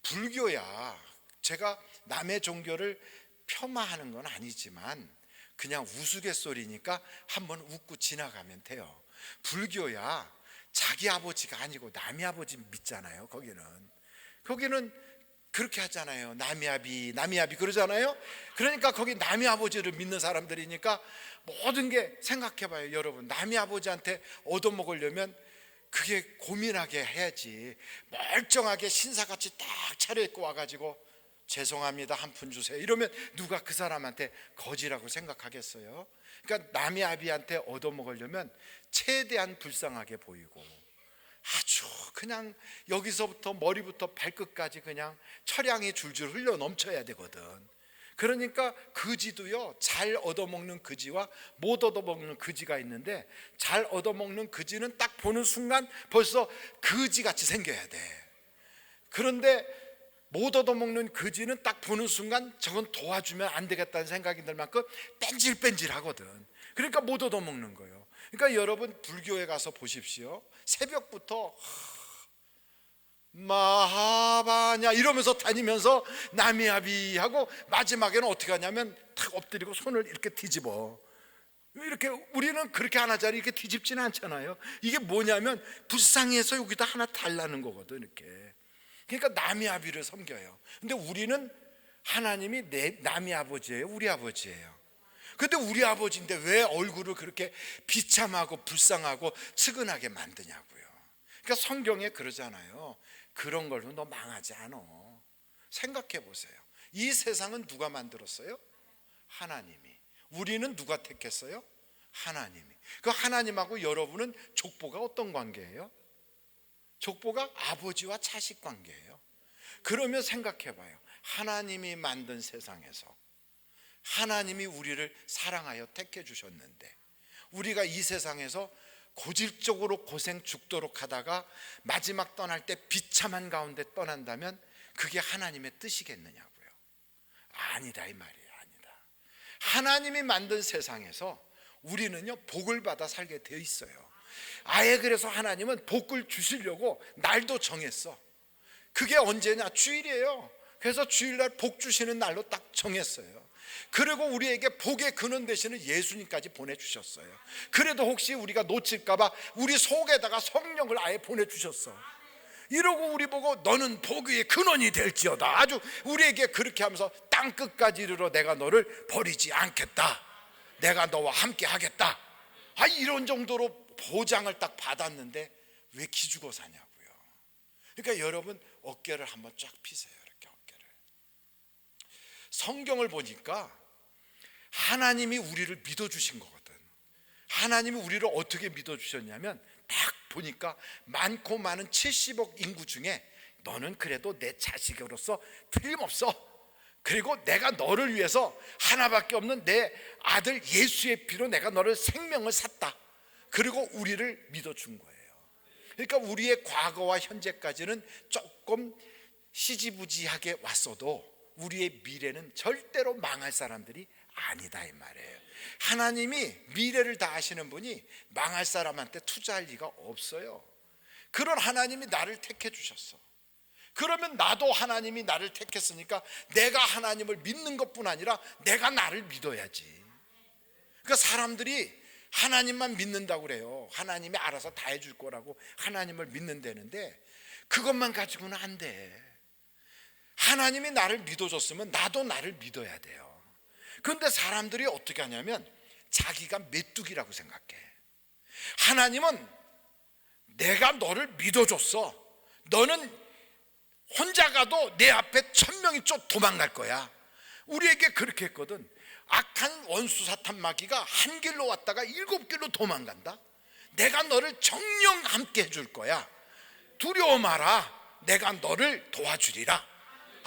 불교야, 제가 남의 종교를 폄하하는 건 아니지만 그냥 우스갯소리니까 한번 웃고 지나가면 돼요. 불교야 자기 아버지가 아니고 남의 아버지 믿잖아요. 거기는 그렇게 하잖아요. 남이 아비 그러잖아요. 그러니까 거기 남이 아버지를 믿는 사람들이니까 모든 게, 생각해봐요 여러분. 남이 아버지한테 얻어먹으려면 그게 고민하게 해야지. 멀쩡하게 신사같이 딱 차려입고 와가지고 죄송합니다 한 푼 주세요 이러면 누가 그 사람한테 거지라고 생각하겠어요? 그러니까 남이 아비한테 얻어먹으려면 최대한 불쌍하게 보이고 아주 그냥 여기서부터 머리부터 발끝까지 그냥 철량이 줄줄 흘러 넘쳐야 되거든. 그러니까 그지도요, 잘 얻어먹는 그지와 못 얻어먹는 그지가 있는데, 잘 얻어먹는 그지는 딱 보는 순간 벌써 그지같이 생겨야 돼. 그런데 못 얻어먹는 그지는 딱 보는 순간 저건 도와주면 안 되겠다는 생각이 들 만큼 뺀질뺀질하거든. 그러니까 못 얻어먹는 거예요. 그러니까 여러분 불교에 가서 보십시오. 새벽부터 마하바라다 하냐 이러면서 다니면서 나미아비하고 마지막에는 어떻게 하냐면 탁 엎드리고 손을 이렇게 뒤집어. 이렇게 우리는 그렇게 안 하잖아요. 이렇게 뒤집지는 않잖아요. 이게 뭐냐면 불쌍해서 여기다 하나 달라는 거거든. 이렇게. 그러니까 남의 아비를 섬겨요. 근데 우리는 하나님이 남의 아버지예요, 우리 아버지예요. 근데 우리 아버지인데 왜 얼굴을 그렇게 비참하고 불쌍하고 측은하게 만드냐고요. 그러니까 성경에 그러잖아요. 그런 걸로 너 망하지 않아. 생각해 보세요. 이 세상은 누가 만들었어요? 하나님이. 우리는 누가 택했어요? 하나님이. 그 하나님하고 여러분은 족보가 어떤 관계예요? 족보가 아버지와 자식 관계예요. 그러면 생각해 봐요. 하나님이 만든 세상에서 하나님이 우리를 사랑하여 택해 주셨는데 우리가 이 세상에서 고질적으로 고생 죽도록 하다가 마지막 떠날 때 비참한 가운데 떠난다면 그게 하나님의 뜻이겠느냐고요. 아니다 이 말이에요. 아니다. 하나님이 만든 세상에서 우리는요 복을 받아 살게 되어 있어요. 아예 그래서 하나님은 복을 주시려고 날도 정했어. 그게 언제냐? 주일이에요. 그래서 주일날 복 주시는 날로 딱 정했어요. 그리고 우리에게 복의 근원 되시는 예수님까지 보내주셨어요. 그래도 혹시 우리가 놓칠까봐 우리 속에다가 성령을 아예 보내주셨어. 이러고 우리 보고 너는 복의 근원이 될지어다. 아주 우리에게 그렇게 하면서 땅끝까지 이르러 내가 너를 버리지 않겠다. 내가 너와 함께 하겠다. 이런 정도로 보장을 딱 받았는데 왜 기죽어 사냐고요. 그러니까 여러분 어깨를 한번 쫙 피세요. 이렇게 어깨를. 성경을 보니까 하나님이 우리를 믿어주신 거거든. 하나님이 우리를 어떻게 믿어주셨냐면 딱 보니까 많고 많은 70억 인구 중에 너는 그래도 내 자식으로서 틀림없어. 그리고 내가 너를 위해서 하나밖에 없는 내 아들 예수의 피로 내가 너를 생명을 샀다. 그리고 우리를 믿어준 거예요. 그러니까 우리의 과거와 현재까지는 조금 시지부지하게 왔어도 우리의 미래는 절대로 망할 사람들이 아니다 이 말이에요. 하나님이 미래를 다 아시는 분이 망할 사람한테 투자할 리가 없어요. 그런 하나님이 나를 택해 주셨어. 그러면 나도 하나님이 나를 택했으니까 내가 하나님을 믿는 것뿐 아니라 내가 나를 믿어야지. 그러니까 사람들이 하나님만 믿는다고 그래요. 하나님이 알아서 다 해줄 거라고 하나님을 믿는다는데 그것만 가지고는 안 돼. 하나님이 나를 믿어줬으면 나도 나를 믿어야 돼요. 그런데 사람들이 어떻게 하냐면 자기가 메뚜기라고 생각해. 하나님은 내가 너를 믿어줬어. 너는 혼자 가도 내 앞에 1000명이 쫓 도망갈 거야. 우리에게 그렇게 했거든. 악한 원수 사탄 마귀가 한 길로 왔다가 7길로 도망간다. 내가 너를 정령 함께 해줄 거야. 두려워 마라. 내가 너를 도와주리라.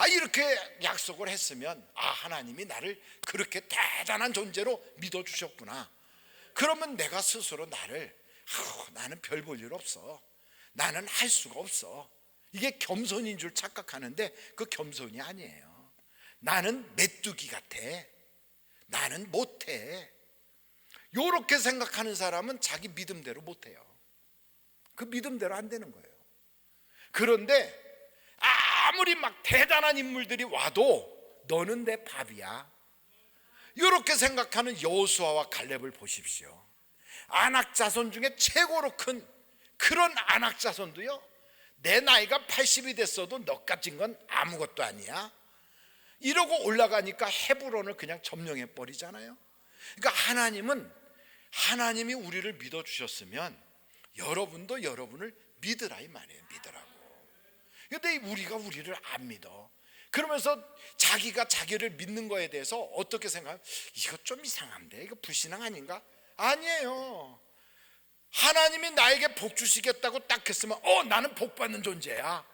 이렇게 약속을 했으면 하나님이 나를 그렇게 대단한 존재로 믿어주셨구나. 그러면 내가 스스로 나는 별 볼 일 없어. 나는 할 수가 없어. 이게 겸손인 줄 착각하는데 그 겸손이 아니에요. 나는 메뚜기 같아. 나는 못해. 이렇게 생각하는 사람은 자기 믿음대로 못해요. 그 믿음대로 안 되는 거예요. 그런데 아무리 막 대단한 인물들이 와도 너는 내 밥이야. 이렇게 생각하는 여호수아와 갈렙을 보십시오. 아낙 자손 중에 최고로 큰 그런 아낙 자손도요 내 나이가 80이 됐어도 너같은 건 아무것도 아니야. 이러고 올라가니까 헤브론을 그냥 점령해 버리잖아요. 그러니까 하나님이 우리를 믿어주셨으면 여러분도 여러분을 믿으라 이 말이에요. 믿으라고. 근데 우리가 우리를 안 믿어. 그러면서 자기가 자기를 믿는 거에 대해서 어떻게 생각해요? 이거 좀 이상한데? 이거 불신앙 아닌가? 아니에요. 하나님이 나에게 복 주시겠다고 딱 했으면 나는 복 받는 존재야.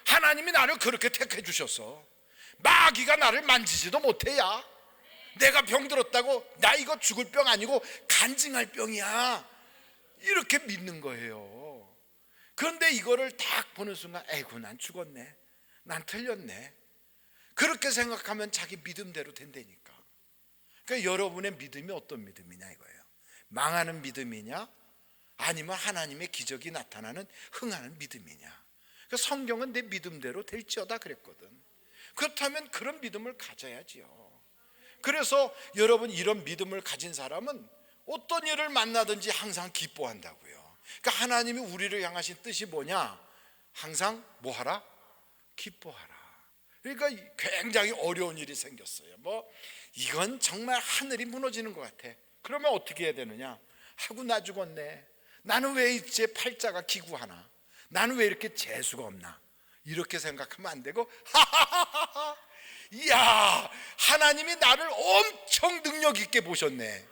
하나님이 나를 그렇게 택해 주셨어. 마귀가 나를 만지지도 못해야. 내가 병들었다고 나 이거 죽을 병 아니고 간증할 병이야. 이렇게 믿는 거예요. 그런데 이거를 딱 보는 순간 에이구 난 죽었네. 난 틀렸네. 그렇게 생각하면 자기 믿음대로 된다니까. 그러니까 여러분의 믿음이 어떤 믿음이냐 이거예요. 망하는 믿음이냐 아니면 하나님의 기적이 나타나는 흥하는 믿음이냐. 그 성경은 내 믿음대로 될지어다 그랬거든. 그렇다면 그런 믿음을 가져야지요. 그래서 여러분, 이런 믿음을 가진 사람은 어떤 일을 만나든지 항상 기뻐한다고요. 그러니까 하나님이 우리를 향하신 뜻이 뭐냐? 항상 뭐하라? 기뻐하라. 그러니까 굉장히 어려운 일이 생겼어요. 이건 정말 하늘이 무너지는 것 같아. 그러면 어떻게 해야 되느냐? 하고 나 죽었네. 나는 왜 이제 팔자가 기구하나? 나는 왜 이렇게 재수가 없나? 이렇게 생각하면 안 되고, 하하하하, 이야, 하나님이 나를 엄청 능력 있게 보셨네.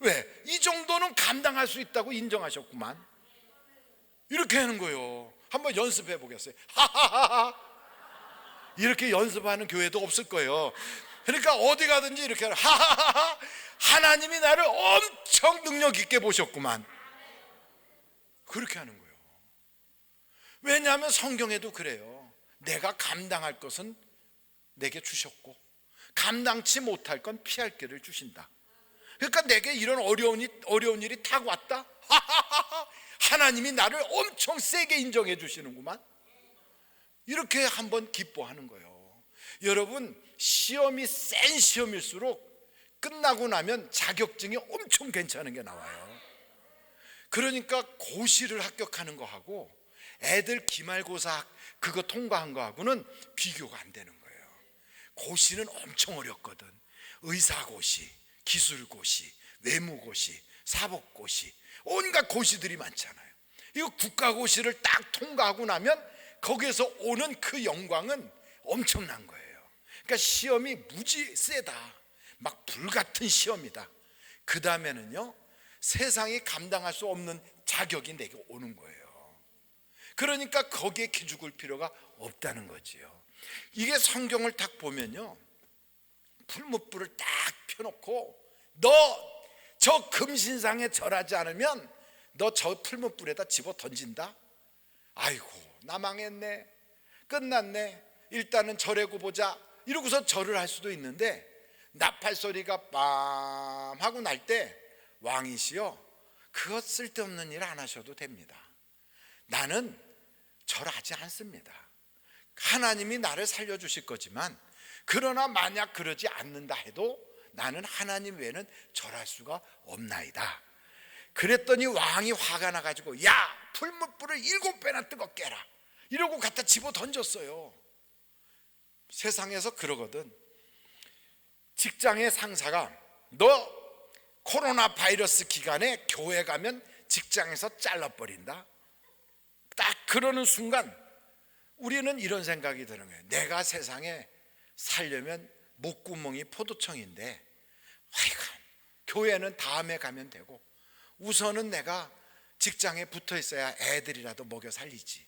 왜? 이 정도는 감당할 수 있다고 인정하셨구만. 이렇게 하는 거예요. 한번 연습해 보겠어요. 하하하하. 이렇게 연습하는 교회도 없을 거예요. 그러니까 어디 가든지 이렇게 하라. 하하하하. 하나님이 나를 엄청 능력 있게 보셨구만. 그렇게 하는 거예요. 왜냐하면 성경에도 그래요. 내가 감당할 것은 내게 주셨고 감당치 못할 건 피할 길을 주신다. 그러니까 내게 이런 어려운 일이 탁 왔다. 하하하하. 하나님이 나를 엄청 세게 인정해 주시는구만. 이렇게 한번 기뻐하는 거예요. 여러분, 시험이 센 시험일수록 끝나고 나면 자격증이 엄청 괜찮은 게 나와요. 그러니까 고시를 합격하는 거하고 애들 기말고사 그거 통과한 거하고는 비교가 안 되는 거예요. 고시는 엄청 어렵거든. 의사고시, 기술고시, 외무고시, 사법고시, 온갖 고시들이 많잖아요. 이거 국가고시를 딱 통과하고 나면 거기에서 오는 그 영광은 엄청난 거예요. 그러니까 시험이 무지 세다. 막 불같은 시험이다. 그 다음에는요, 세상이 감당할 수 없는 자격이 내게 오는 거예요. 그러니까 거기에 기죽을 필요가 없다는 거지요. 이게 성경을 딱 보면요, 풀무불을 딱 펴놓고 너 저 금신상에 절하지 않으면 너 저 풀무불에다 집어 던진다. 아이고, 나 망했네, 끝났네, 일단은 절하고 보자 이러고서 절을 할 수도 있는데, 나팔 소리가 빰 하고 날 때 왕이시여, 그것 쓸데없는 일 안 하셔도 됩니다. 나는 절하지 않습니다. 하나님이 나를 살려주실 거지만, 그러나 만약 그러지 않는다 해도 나는 하나님 외에는 절할 수가 없나이다. 그랬더니 왕이 화가 나가지고, 야, 풀무불을 7배나 뜨겁게 해라 이러고 갖다 집어 던졌어요. 세상에서 그러거든. 직장의 상사가 너 코로나 바이러스 기간에 교회 가면 직장에서 잘라버린다. 딱 그러는 순간 우리는 이런 생각이 드는 거예요. 내가 세상에 살려면 목구멍이 포도청인데, 하여간 교회는 다음에 가면 되고 우선은 내가 직장에 붙어 있어야 애들이라도 먹여 살리지.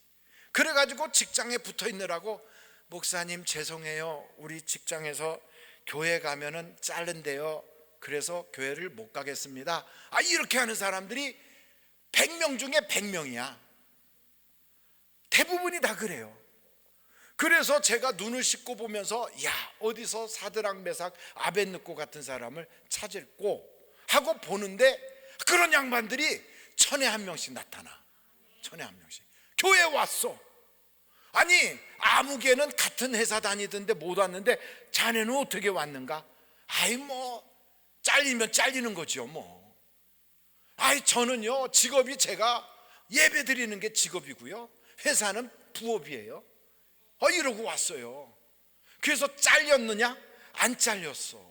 그래가지고 직장에 붙어 있느라고, 목사님 죄송해요, 우리 직장에서 교회 가면은 자른대요, 그래서 교회를 못 가겠습니다. 이렇게 하는 사람들이 100명 중에 100명이야. 대부분이 다 그래요. 그래서 제가 눈을 씻고 보면서, 야, 어디서 사드락 메삭 아벳느고 같은 사람을 찾을꼬 하고 보는데, 그런 양반들이 1000에 1명씩 나타나. 1000에 1명씩 교회에 왔어. 아니, 아무개는 같은 회사 다니던데 못 왔는데 자네는 어떻게 왔는가? 잘리면 잘리는 거죠 뭐. 저는요, 직업이 제가 예배 드리는 게 직업이고요, 회사는 부업이에요. 이러고 왔어요. 그래서 잘렸느냐? 안 잘렸어.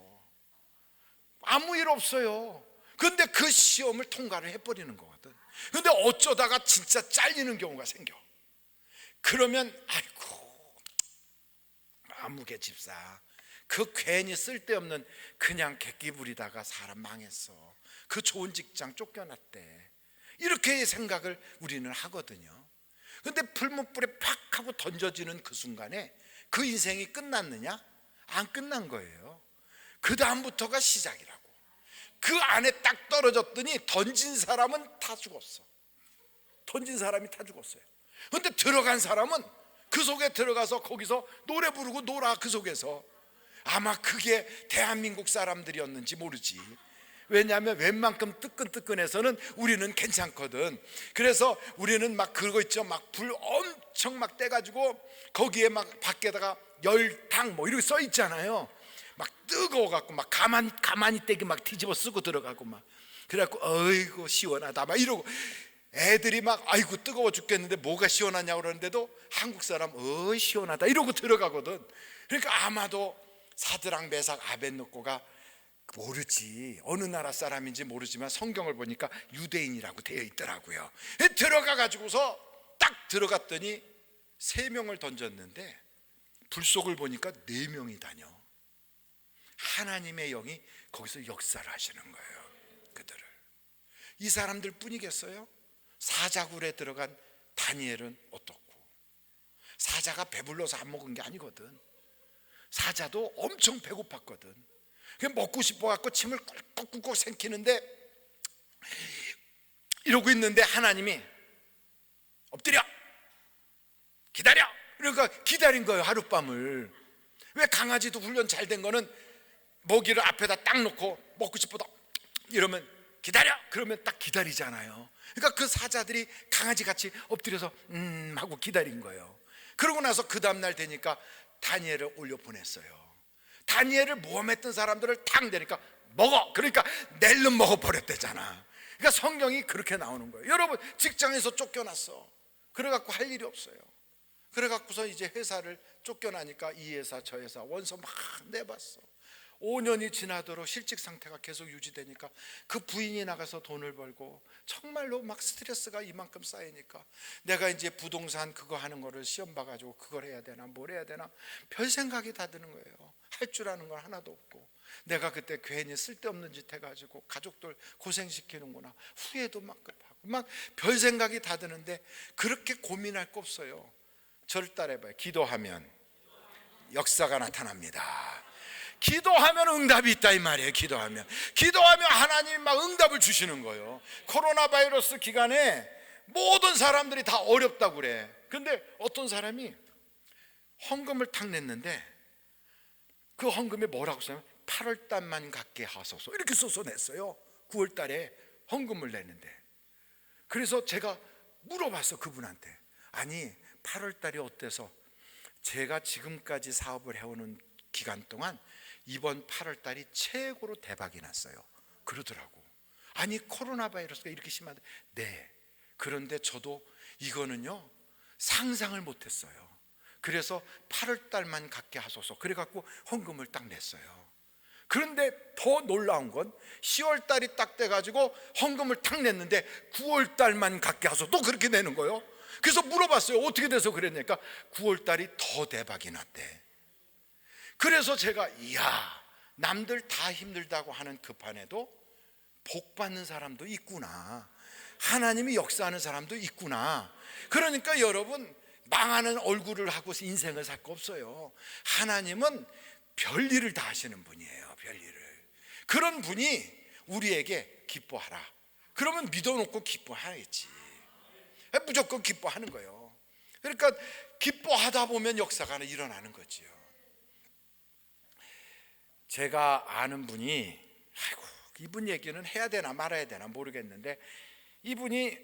아무 일 없어요. 근데 그 시험을 통과를 해버리는 거거든. 근데 어쩌다가 진짜 잘리는 경우가 생겨. 그러면 아이고, 아무개 집사, 그 괜히 쓸데없는 그냥 객기 부리다가 사람 망했어. 그 좋은 직장 쫓겨났대. 이렇게 생각을 우리는 하거든요. 근데 풀무불에 팍 하고 던져지는 그 순간에 그 인생이 끝났느냐? 안 끝난 거예요. 그 다음부터가 시작이라고. 그 안에 딱 떨어졌더니 던진 사람은 다 죽었어. 던진 사람이 다 죽었어요. 근데 들어간 사람은 그 속에 들어가서 거기서 노래 부르고 놀아. 그 속에서 아마 그게 대한민국 사람들이었는지 모르지. 왜냐하면 웬만큼 뜨끈뜨끈해서는 우리는 괜찮거든. 그래서 우리는 막 그거 있죠, 막 불 엄청 막 떼가지고 거기에 막 밖에다가 열탕 뭐 이렇게 써 있잖아요. 막 뜨거워갖고 막 가만히 떼기 막 뒤집어 쓰고 들어가고 막 그래갖고 어이구 시원하다 막 이러고 애들이 막 아이고 뜨거워 죽겠는데 뭐가 시원하냐고 그러는데도 한국 사람 어이 시원하다 이러고 들어가거든. 그러니까 아마도 사드락 메삭 아벳느고가 모르지 어느 나라 사람인지 모르지만 성경을 보니까 유대인이라고 되어 있더라고요. 들어가 가지고서 딱 들어갔더니 3명을 던졌는데 불속을 보니까 4명이 다녀. 하나님의 영이 거기서 역사를 하시는 거예요. 그들을. 이 사람들 뿐이겠어요? 사자굴에 들어간 다니엘은 어떻고, 사자가 배불러서 안 먹은 게 아니거든. 사자도 엄청 배고팠거든. 먹고 싶어갖고 침을 꾹꾹꾹 삼키는데 이러고 있는데 하나님이 엎드려 기다려. 그러니까 기다린 거예요. 하룻밤을. 왜 강아지도 훈련 잘 된 거는 먹이를 앞에다 딱 놓고 먹고 싶어도 이러면 기다려 그러면 딱 기다리잖아요. 그러니까 그 사자들이 강아지같이 엎드려서 하고 기다린 거예요. 그러고 나서 그 다음날 되니까 다니엘을 올려 보냈어요. 다니엘을 모함했던 사람들을 탁 내니까 먹어. 그러니까 낼름 먹어버렸대잖아. 그러니까 성경이 그렇게 나오는 거예요. 여러분 직장에서 쫓겨났어. 그래갖고 할 일이 없어요. 그래갖고서 이제 회사를 쫓겨나니까 이 회사 저 회사 원서 막 내봤어. 5년이 지나도록 실직 상태가 계속 유지되니까 그 부인이 나가서 돈을 벌고 정말로 막 스트레스가 이만큼 쌓이니까 내가 이제 부동산 그거 하는 거를 시험 봐가지고 그걸 해야 되나 뭘 해야 되나 별 생각이 다 드는 거예요. 할 줄 아는 건 하나도 없고 내가 그때 괜히 쓸데없는 짓 해가지고 가족들 고생시키는구나 후회도 막 급하고 막 별 생각이 다 드는데 그렇게 고민할 거 없어요. 저를 따라해봐요. 기도하면 역사가 나타납니다. 기도하면 응답이 있다 이 말이에요. 기도하면 하나님이 막 응답을 주시는 거예요. 코로나 바이러스 기간에 모든 사람들이 다 어렵다고 그래. 근데 어떤 사람이 헌금을 탁 냈는데 그 헌금에 뭐라고 써요? 8월 달만 갖게 하소서 이렇게 써서 냈어요. 9월 달에 헌금을 냈는데 그래서 제가 물어봤어 그분한테. 아니 8월 달이 어때서 제가 지금까지 사업을 해오는 기간 동안 이번 8월 달이 최고로 대박이 났어요 그러더라고. 아니 코로나 바이러스가 이렇게 심한데 네 그런데 저도 이거는요 상상을 못했어요. 그래서 8월 달만 갖게 하소서 그래갖고 헌금을 딱 냈어요. 그런데 더 놀라운 건 10월 달이 딱 돼가지고 헌금을 딱 냈는데 9월 달만 갖게 하소서 또 그렇게 내는 거예요. 그래서 물어봤어요. 어떻게 돼서 그랬냐니까 9월 달이 더 대박이 났대. 그래서 제가 이야 남들 다 힘들다고 하는 그 판에도 복 받는 사람도 있구나. 하나님이 역사하는 사람도 있구나. 그러니까 여러분 망하는 얼굴을 하고 인생을 살 거 없어요. 하나님은 별일을 다 하시는 분이에요. 별일을. 그런 분이 우리에게 기뻐하라. 그러면 믿어놓고 기뻐하겠지. 무조건 기뻐하는 거예요. 그러니까 기뻐하다 보면 역사가 일어나는 거지요. 제가 아는 분이 아이고 이분 얘기는 해야 되나 말아야 되나 모르겠는데 이분이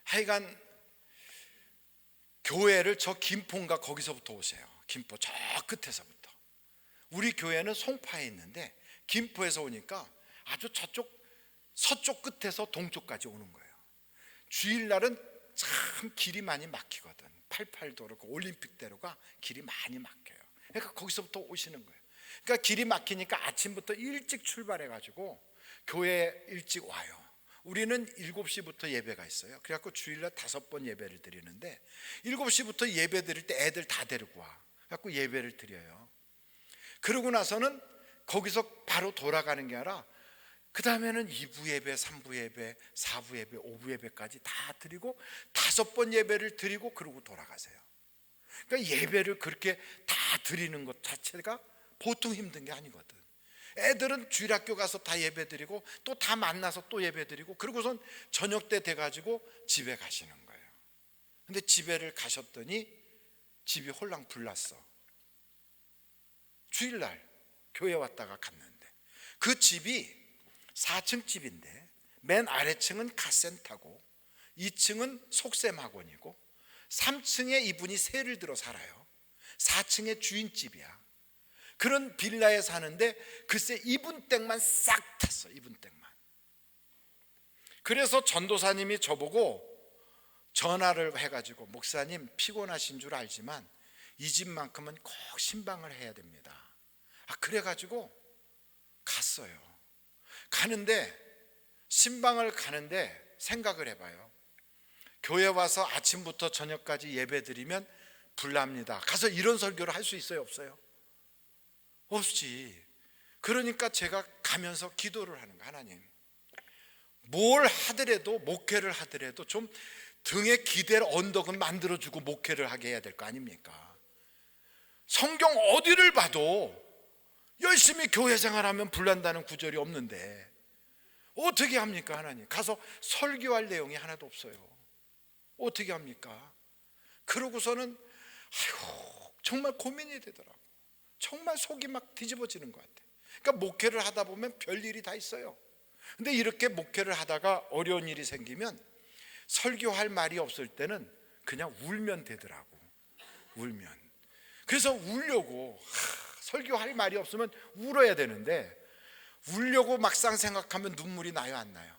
하여간 교회를 저 김포인가 거기서부터 오세요. 김포 저 끝에서부터. 우리 교회는 송파에 있는데 김포에서 오니까 아주 저쪽 서쪽 끝에서 동쪽까지 오는 거예요. 주일날은 참 길이 많이 막히거든. 88도로 그 올림픽대로가 길이 많이 막혀요. 그러니까 거기서부터 오시는 거예요. 그러니까 길이 막히니까 아침부터 일찍 출발해가지고 교회에 일찍 와요. 우리는 7시부터 예배가 있어요. 그래갖고 주일날 5번 예배를 드리는데 7시부터 예배 드릴 때 애들 다 데리고 와. 그래갖고 예배를 드려요. 그러고 나서는 거기서 바로 돌아가는 게 아니라 그 다음에는 2부 예배, 3부 예배, 4부 예배, 5부 예배까지 다 드리고 5번 예배를 드리고 그러고 돌아가세요. 그러니까 예배를 그렇게 다 드리는 것 자체가 보통 힘든 게 아니거든. 애들은 주일학교 가서 다 예배 드리고 또 다 만나서 또 예배 드리고 그러고선 저녁 때 돼가지고 집에 가시는 거예요. 근데 집에를 가셨더니 집이 홀랑 불났어. 주일날 교회 왔다가 갔는데 그 집이 4층 집인데 맨 아래층은 카센터고 2층은 속셈학원이고 3층에 이분이 세를 들어 살아요. 4층에 주인집이야. 그런 빌라에 사는데 글쎄 이분 댁만 싹 탔어. 이분 댁만. 그래서 전도사님이 저보고 전화를 해가지고, 목사님 피곤하신 줄 알지만 이 집만큼은 꼭 신방을 해야 됩니다. 그래가지고 갔어요. 가는데, 신방을 가는데 생각을 해봐요. 교회 와서 아침부터 저녁까지 예배 드리면 불납니다. 가서 이런 설교를 할 수 있어요, 없어요? 없지. 그러니까 제가 가면서 기도를 하는 거야. 하나님, 뭘 하더라도, 목회를 하더라도 좀 등에 기댈 언덕은 만들어주고 목회를 하게 해야 될 거 아닙니까? 성경 어디를 봐도 열심히 교회 생활하면 불난다는 구절이 없는데 어떻게 합니까? 하나님, 가서 설교할 내용이 하나도 없어요. 어떻게 합니까? 그러고서는 정말 고민이 되더라고. 정말 속이 막 뒤집어지는 것 같아. 그러니까 목회를 하다 보면 별일이 다 있어요. 근데 이렇게 목회를 하다가 어려운 일이 생기면 설교할 말이 없을 때는 그냥 울면 되더라고. 울면. 그래서 울려고, 설교할 말이 없으면 울어야 되는데 울려고 막상 생각하면 눈물이 나요, 안 나요?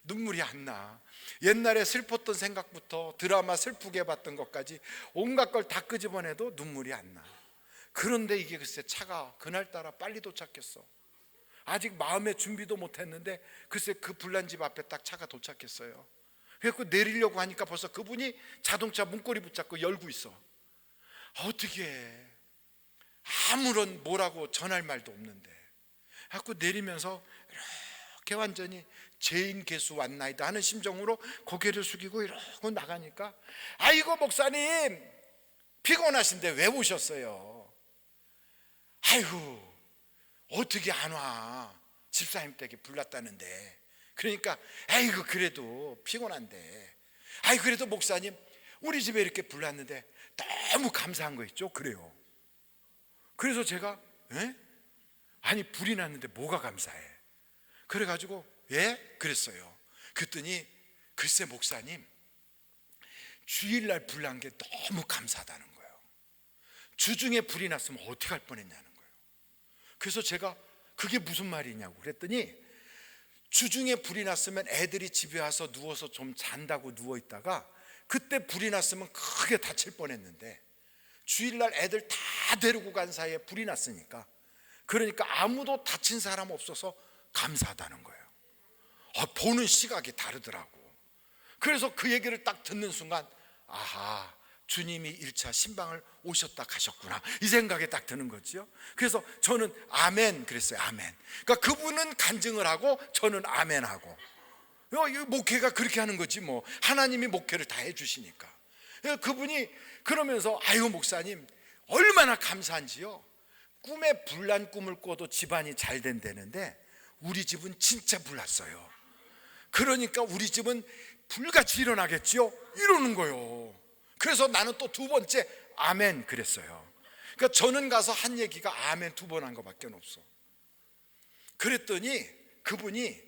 눈물이 안 나. 옛날에 슬펐던 생각부터 드라마 슬프게 봤던 것까지 온갖 걸 다 끄집어내도 눈물이 안 나. 그런데 이게 글쎄 차가 그날따라 빨리 도착했어. 아직 마음의 준비도 못했는데 글쎄 그 불난 집 앞에 딱 차가 도착했어요. 그래서 내리려고 하니까 벌써 그분이 자동차 문고리 붙잡고 열고 있어. 어떻게 해? 아무런 뭐라고 전할 말도 없는데. 그래서 내리면서 이렇게 완전히 죄인 개수 왔나이다 하는 심정으로 고개를 숙이고 이러고 나가니까, 아이고 목사님 피곤하신데 왜 오셨어요? 아이고 어떻게 안 와? 집사님 댁에 불났다는데. 그러니까 아이고 그래도 피곤한데, 아이 그래도 목사님 우리 집에 이렇게 불났는데 너무 감사한 거 있죠? 그래요. 그래서 제가 아니 불이 났는데 뭐가 감사해? 그래가지고 예? 그랬어요. 그랬더니 글쎄 목사님, 주일날 불난 게 너무 감사하다는 거예요. 주중에 불이 났으면 어떻게 할 뻔했냐는 거예요. 그래서 제가 그게 무슨 말이냐고 그랬더니, 주중에 불이 났으면 애들이 집에 와서 누워서 좀 잔다고 누워있다가 그때 불이 났으면 크게 다칠 뻔했는데 주일날 애들 다 데리고 간 사이에 불이 났으니까, 그러니까 아무도 다친 사람 없어서 감사하다는 거예요. 보는 시각이 다르더라고. 그래서 그 얘기를 딱 듣는 순간, 아하, 주님이 1차 신방을 오셨다 가셨구나, 이 생각이 딱 드는 거죠. 그래서 저는 아멘 그랬어요. 아멘. 그러니까 그분은 간증을 하고 저는 아멘하고. 목회가 그렇게 하는 거지 뭐. 하나님이 목회를 다 해주시니까. 그분이 그러면서 아유 목사님 얼마나 감사한지요. 꿈에 불난 꿈을 꿔도 집안이 잘 된다는데 우리 집은 진짜 불났어요. 그러니까 우리 집은 불같이 일어나겠지요, 이러는 거예요. 그래서 나는 또 두 번째 아멘 그랬어요. 그러니까 저는 가서 한 얘기가 아멘 2번 한 거밖에 없어. 그랬더니 그분이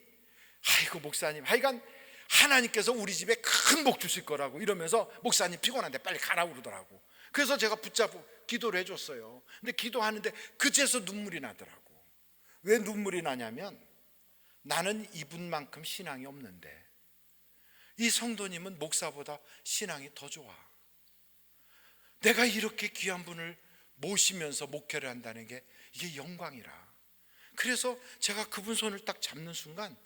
아이고 목사님, 하여간 하나님께서 우리 집에 큰 복 주실 거라고 이러면서, 목사님 피곤한데 빨리 가라고 그러더라고. 그래서 제가 붙잡고 기도를 해줬어요. 근데 기도하는데 그제서 눈물이 나더라고. 왜 눈물이 나냐면, 나는 이분만큼 신앙이 없는데 이 성도님은 목사보다 신앙이 더 좋아. 내가 이렇게 귀한 분을 모시면서 목회를 한다는 게 이게 영광이라. 그래서 제가 그분 손을 딱 잡는 순간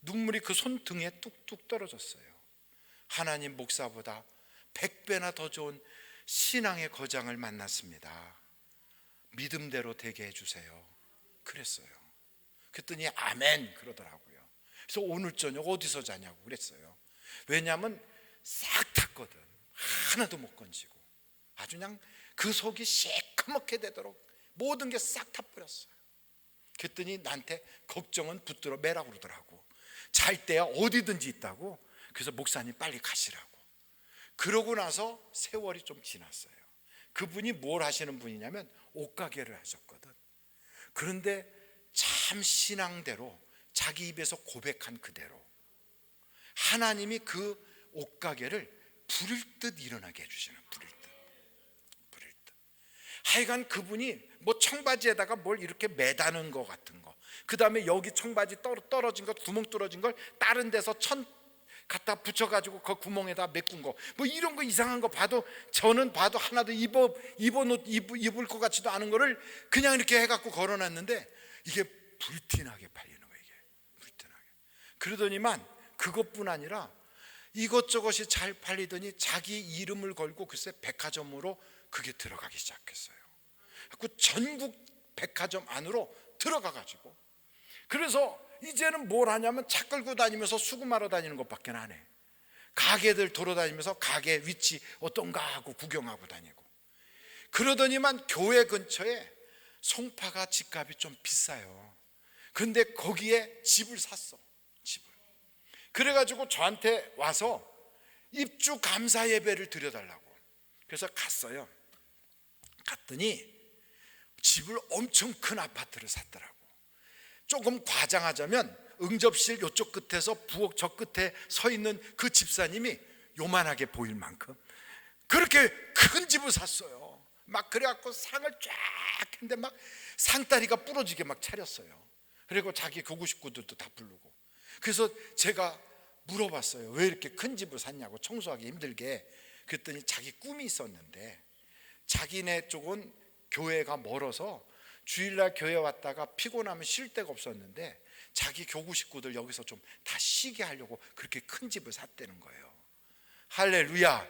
눈물이 그 손등에 뚝뚝 떨어졌어요. 하나님, 목사보다 100배나 더 좋은 신앙의 거장을 만났습니다. 믿음대로 되게 해주세요. 그랬어요. 그랬더니 아멘 그러더라고요. 그래서 오늘 저녁 어디서 자냐고 그랬어요. 왜냐하면 싹 탔거든. 하나도 못 건지고 아주 그냥 그 속이 시커멓게 되도록 모든 게 싹 타버렸어요. 그랬더니 나한테 걱정은 붙들어 매라고 그러더라고. 잘 때야 어디든지 있다고. 그래서 목사님 빨리 가시라고. 그러고 나서 세월이 좀 지났어요. 그분이 뭘 하시는 분이냐면 옷가게를 하셨거든. 그런데 참 신앙대로 자기 입에서 고백한 그대로 하나님이 그 옷가게를 부릴 듯 일어나게 해주시는, 부릴 듯. 하여간 그분이 뭐 청바지에다가 뭘 이렇게 매다는 거 같은 거, 그 다음에 여기 청바지 떨어진 거, 구멍 뚫어진 걸 다른 데서 천 갖다 붙여가지고 그 구멍에다 메꾼 거, 뭐 이런 거 이상한 거 봐도, 저는 봐도 하나도 입을 것 같지도 않은 거를 그냥 이렇게 해갖고 걸어놨는데 이게 불티나게 팔리는 거예요. 이게 불티나게. 그러더니만 그것뿐 아니라 이것저것이 잘 팔리더니 자기 이름을 걸고 글쎄 백화점으로 그게 들어가기 시작했어요. 그 전국 백화점 안으로 들어가가지고, 그래서 이제는 뭘 하냐면 차 끌고 다니면서 수금하러 다니는 것밖에 안 해. 가게들 돌아다니면서 가게 위치 어떤가 하고 구경하고 다니고. 그러더니만 교회 근처에 송파가 집값이 좀 비싸요. 근데 거기에 집을 샀어. 집을. 그래가지고 저한테 와서 입주 감사 예배를 드려달라고. 그래서 갔어요. 갔더니 집을 엄청 큰 아파트를 샀더라고. 조금 과장하자면 응접실 요쪽 끝에서 부엌 저 끝에 서 있는 그 집사님이 요만하게 보일 만큼 그렇게 큰 집을 샀어요. 막 그래갖고 상을 쫙 했는데 막 상다리가 부러지게 막 차렸어요. 그리고 자기 교구 식구들도 다 부르고. 그래서 제가 물어봤어요. 왜 이렇게 큰 집을 샀냐고, 청소하기 힘들게. 그랬더니 자기 꿈이 있었는데, 자기네 쪽은 교회가 멀어서 주일날 교회 왔다가 피곤하면 쉴 데가 없었는데 자기 교구 식구들 여기서 좀 다 쉬게 하려고 그렇게 큰 집을 샀다는 거예요. 할렐루야.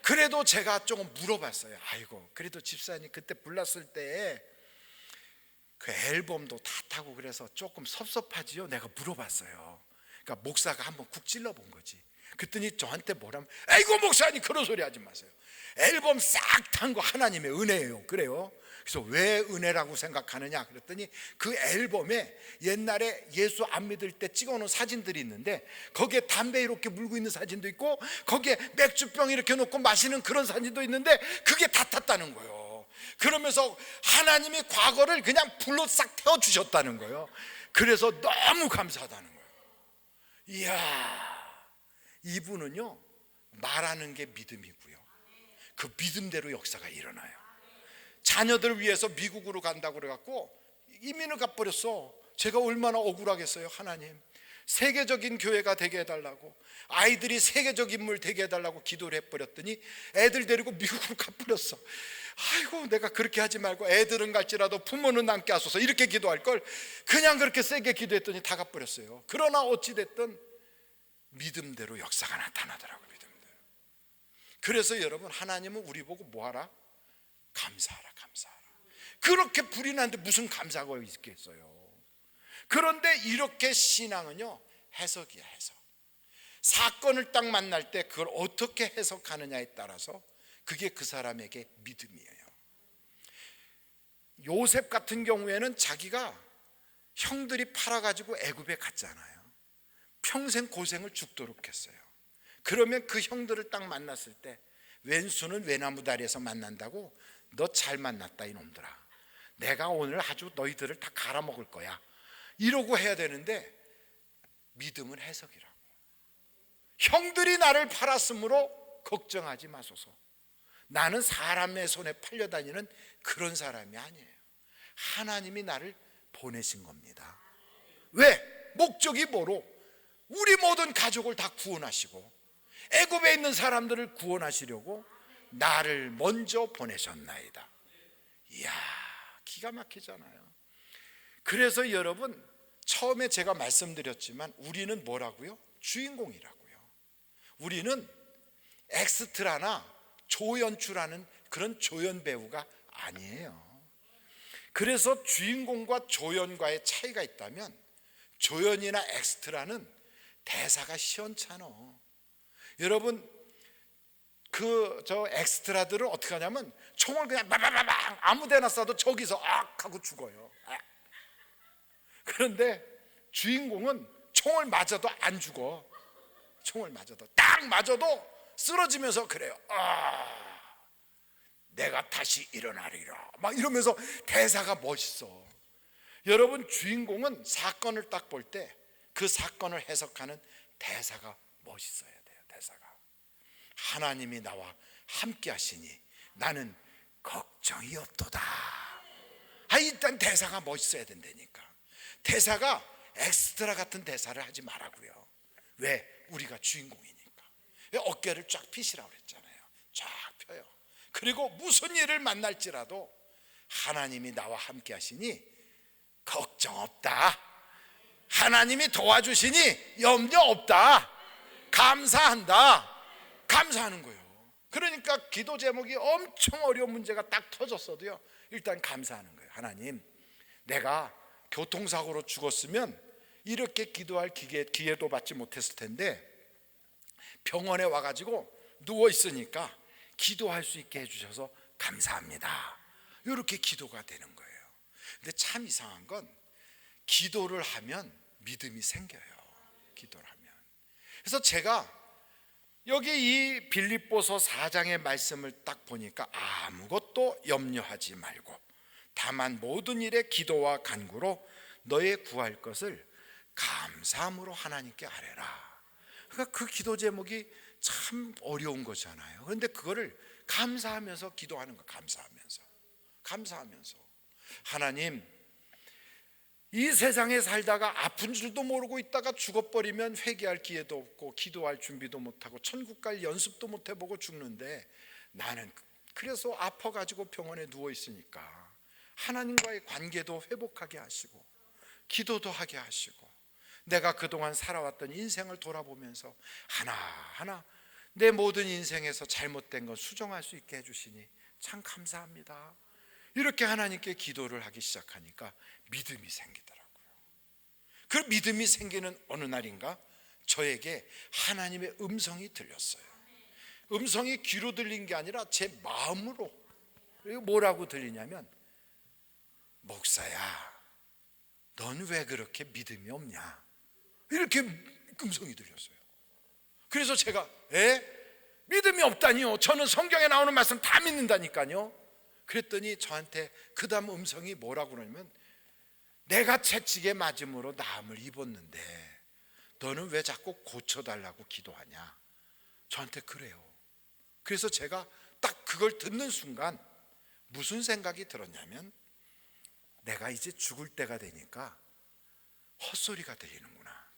그래도 제가 조금 물어봤어요. 아이고, 그래도 집사님 그때 불났을 때 그 앨범도 다 타고 그래서 조금 섭섭하지요? 내가 물어봤어요. 그러니까 목사가 한번 쿡 찔러본 거지. 그랬더니 저한테 뭐라면, 아이고 목사님 그런 소리 하지 마세요. 앨범 싹 탄 거 하나님의 은혜예요. 그래요. 그래서 왜 은혜라고 생각하느냐 그랬더니 그 앨범에 옛날에 예수 안 믿을 때 찍어놓은 사진들이 있는데 거기에 담배 이렇게 물고 있는 사진도 있고 거기에 맥주병 이렇게 놓고 마시는 그런 사진도 있는데 그게 다 탔다는 거예요. 그러면서 하나님이 과거를 그냥 불로 싹 태워주셨다는 거예요. 그래서 너무 감사하다는 거예요. 이야, 이분은요 말하는 게 믿음이고요, 그 믿음대로 역사가 일어나요. 자녀들 위해서 미국으로 간다고 그래갖고 이민을 가버렸어. 제가 얼마나 억울하겠어요. 하나님, 세계적인 교회가 되게 해달라고, 아이들이 세계적 인물 되게 해달라고 기도를 해버렸더니 애들 데리고 미국으로 가버렸어. 아이고, 내가 그렇게 하지 말고 애들은 갈지라도 부모는 남게 하소서 이렇게 기도할 걸 그냥 그렇게 세게 기도했더니 다 가버렸어요. 그러나 어찌됐든 믿음대로 역사가 나타나더라고요. 믿음대로. 그래서 여러분, 하나님은 우리 보고 뭐하라? 감사하라, 감사하라. 그렇게 불이 나는데 무슨 감사가 있겠어요. 그런데 이렇게 신앙은요 해석이야, 해석. 사건을 딱 만날 때 그걸 어떻게 해석하느냐에 따라서 그게 그 사람에게 믿음이에요. 요셉 같은 경우에는 자기가 형들이 팔아가지고 애굽에 갔잖아요. 평생 고생을 죽도록 했어요. 그러면 그 형들을 딱 만났을 때 왼수는 외나무 다리에서 만난다고, 너 잘 만났다 이놈들아, 내가 오늘 아주 너희들을 다 갈아먹을 거야 이러고 해야 되는데, 믿음은 해석이라고. 형들이 나를 팔았으므로 걱정하지 마소서. 나는 사람의 손에 팔려다니는 그런 사람이 아니에요. 하나님이 나를 보내신 겁니다. 왜? 목적이 뭐로? 우리 모든 가족을 다 구원하시고 애굽에 있는 사람들을 구원하시려고 나를 먼저 보내셨나이다. 이야, 기가 막히잖아요. 그래서 여러분, 처음에 제가 말씀드렸지만 우리는 뭐라고요? 주인공이라고요. 우리는 엑스트라나 조연출하는 그런 조연 배우가 아니에요. 그래서 주인공과 조연과의 차이가 있다면, 조연이나 엑스트라는 대사가 시원찮어. 여러분, 저 엑스트라들은 어떻게 하냐면 총을 그냥 바바바방 아무 데나 쏴도 저기서 악 하고 죽어요. 그런데 주인공은 총을 맞아도 안 죽어. 총을 맞아도, 딱 맞아도 쓰러지면서 그래요. 내가 다시 일어나리라 막 이러면서 대사가 멋있어. 여러분, 주인공은 사건을 딱 볼 때 그 사건을 해석하는 대사가 멋있어야 돼요. 대사가. 하나님이 나와 함께 하시니 나는 걱정이 없도다. 일단 대사가 멋있어야 된다니까. 대사가 엑스트라 같은 대사를 하지 말라고요. 왜? 우리가 주인공이니까. 어깨를 쫙 펴시라고 그랬잖아요. 쫙 펴요. 그리고 무슨 일을 만날지라도 하나님이 나와 함께 하시니 걱정 없다. 하나님이 도와주시니 염려 없다. 감사한다. 감사하는 거예요. 그러니까 기도 제목이 엄청 어려운 문제가 딱 터졌어도요, 일단 감사하는 거예요. 하나님, 내가 교통사고로 죽었으면 이렇게 기도할 기회도 받지 못했을 텐데 병원에 와가지고 누워있으니까 기도할 수 있게 해주셔서 감사합니다. 이렇게 기도가 되는 거예요. 근데 참 이상한 건 기도를 하면 믿음이 생겨요. 기도를 하면. 그래서 제가 여기 이 빌립보서 4장의 말씀을 딱 보니까 아무것도 염려하지 말고 다만 모든 일에 기도와 간구로 너의 구할 것을 감사함으로 하나님께 아뢰라. 그러니까 그 기도 제목이 참 어려운 거잖아요. 그런데 그거를 감사하면서 기도하는 거. 감사하면서 하나님, 이 세상에 살다가 아픈 줄도 모르고 있다가 죽어버리면 회개할 기회도 없고 기도할 준비도 못하고 천국 갈 연습도 못 해보고 죽는데 나는 그래서 아파가지고 병원에 누워있으니까 하나님과의 관계도 회복하게 하시고 기도도 하게 하시고 내가 그동안 살아왔던 인생을 돌아보면서 하나하나 내 모든 인생에서 잘못된 건 수정할 수 있게 해주시니 참 감사합니다. 이렇게 하나님께 기도를 하기 시작하니까 믿음이 생기더라고요. 그 믿음이 생기는 어느 날인가 저에게 하나님의 음성이 들렸어요. 음성이 귀로 들린 게 아니라 제 마음으로. 뭐라고 들리냐면, 목사야, 넌 왜 그렇게 믿음이 없냐? 이렇게 음성이 들렸어요. 그래서 제가 믿음이 없다니요? 저는 성경에 나오는 말씀 다 믿는다니까요. 그랬더니 저한테 그 다음 음성이 뭐라고 그러냐면, 내가 채찍에 맞음으로 나음을 입었는데 너는 왜 자꾸 고쳐달라고 기도하냐? 저한테 그래요. 그래서 제가 딱 그걸 듣는 순간 무슨 생각이 들었냐면, 내가 이제 죽을 때가 되니까 헛소리가 들리는구나.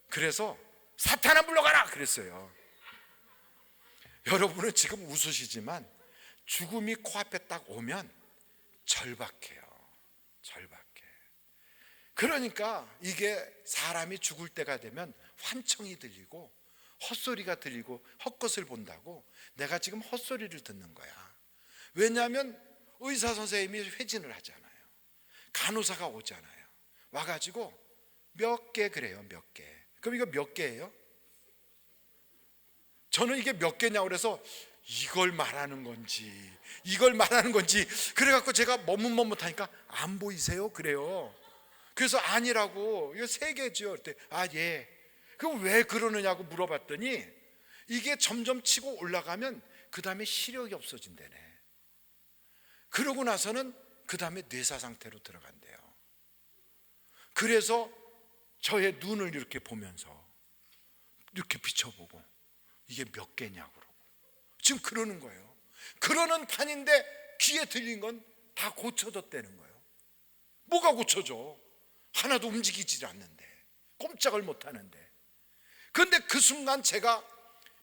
그래서 사탄아 물러가라 그랬어요. 여러분은 지금 웃으시지만 죽음이 코앞에 딱 오면 절박해요. 절박해. 그러니까 이게 사람이 죽을 때가 되면 환청이 들리고 헛소리가 들리고 헛것을 본다고 내가 지금 헛소리를 듣는 거야. 왜냐하면 의사 선생님이 회진을 하잖아요. 간호사가 오잖아요. 와가지고 몇 개 그래요. 몇 개. 그럼 이거 몇 개예요? 저는 이게 몇 개냐고 그래서 이걸 말하는 건지 그래갖고 제가 머뭇머뭇하니까 안 보이세요? 그래요. 그래서 아니라고, 이거 3개죠. 그때 예. 그럼 왜 그러느냐고 물어봤더니 이게 점점 치고 올라가면 그 다음에 시력이 없어진대네. 그러고 나서는 그 다음에 뇌사 상태로 들어간대요. 그래서 저의 눈을 이렇게 보면서 이렇게 비춰보고 이게 몇 개냐고 그러고 지금 그러는 거예요. 그러는 판인데 귀에 들린 건 다 고쳐졌다는 거예요. 뭐가 고쳐져? 하나도 움직이지 않는데, 꼼짝을 못 하는데. 그런데 그 순간 제가,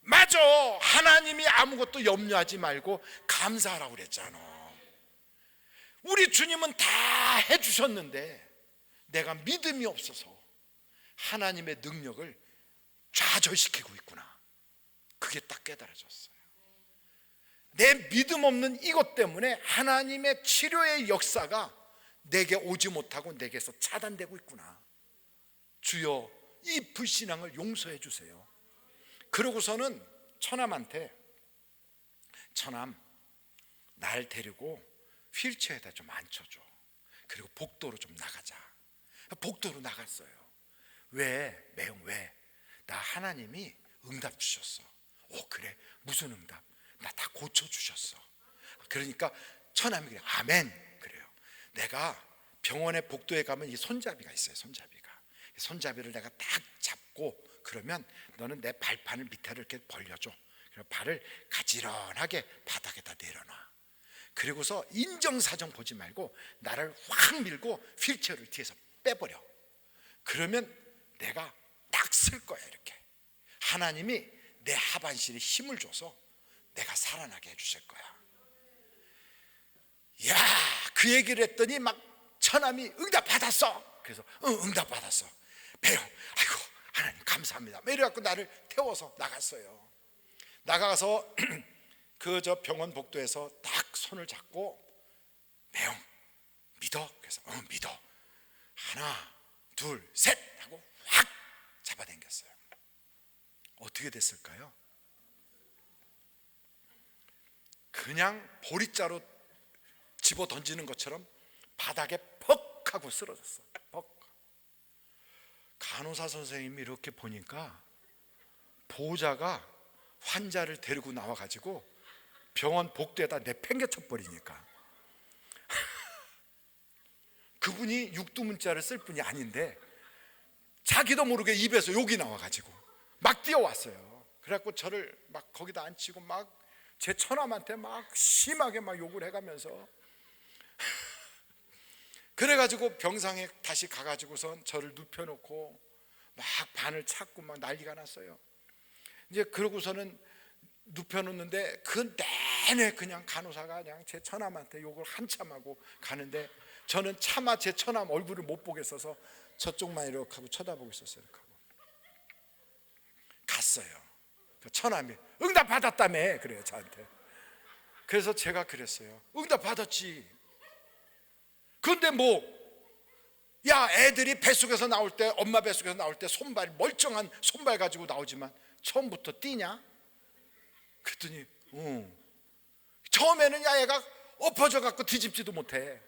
맞아, 하나님이 아무것도 염려하지 말고 감사하라고 그랬잖아. 우리 주님은 다 해주셨는데 내가 믿음이 없어서 하나님의 능력을 좌절시키고 있구나. 그게 딱 깨달아졌어요. 내 믿음 없는 이것 때문에 하나님의 치료의 역사가 내게 오지 못하고 내게서 차단되고 있구나. 주여, 이 불신앙을 용서해 주세요. 그러고서는 처남한테, 처남, 날 데리고 휠체어에다 좀 앉혀줘. 그리고 복도로 좀 나가자. 복도로 나갔어요. 왜? 매형 왜? 나 하나님이 응답 주셨어. 그래? 무슨 응답? 나 다 고쳐주셨어. 그러니까 처남이 그래, 아멘. 그래요. 내가 병원에 복도에 가면 이 손잡이가 있어요. 손잡이를 내가 딱 잡고 그러면 너는 내 발판을 밑에를 이렇게 벌려줘. 발을 가지런하게 바닥에다 내려놔. 그리고서 인정사정 보지 말고 나를 확 밀고 휠체어를 뒤에서 빼버려. 그러면 내가 딱 쓸 거야. 이렇게 하나님이 내 하반신에 힘을 줘서 내가 살아나게 해주실 거야. 야, 그 얘기를 했더니 막 처남이 응답 받았어. 그래서 응답 받았어. 배영, 아이고 하나님 감사합니다. 이래갖고 나를 태워서 나갔어요. 나가서 그 저 병원 복도에서 딱 손을 잡고 배영 믿어? 그래서 믿어. 하나 둘 셋 하고 확 잡아당겼어요. 어떻게 됐을까요? 그냥 보리자루 집어 던지는 것처럼 바닥에 퍽 하고 쓰러졌어. 퍽. 간호사 선생님이 이렇게 보니까 보호자가 환자를 데리고 나와가지고 병원 복도에다 내팽개쳐 버리니까 그분이 육두문자를 쓸 분이 아닌데 자기도 모르게 입에서 욕이 나와가지고 막 뛰어왔어요. 그래갖고 저를 막 거기다 앉히고 막 제 처남한테 막 심하게 막 욕을 해가면서 그래가지고 병상에 다시 가가지고선 저를 눕혀놓고 막 반을 찾고 막 난리가 났어요. 이제 그러고서는 눕혀놓는데 그 내내 그냥 간호사가 그냥 제 처남한테 욕을 한참 하고 가는데 저는 차마 제 처남 얼굴을 못 보겠어서 저쪽만 이렇게 하고 쳐다보고 있었어요. 이렇게 하고 갔어요. 그 처남이 응답 받았다며 그래요 저한테. 그래서 제가 그랬어요. 응답 받았지. 그런데 뭐, 야 애들이 뱃속에서 나올 때, 엄마 뱃속에서 나올 때 손발, 멀쩡한 손발 가지고 나오지만 처음부터 뛰냐? 그랬더니 처음에는 야 애가 엎어져 갖고 뒤집지도 못해.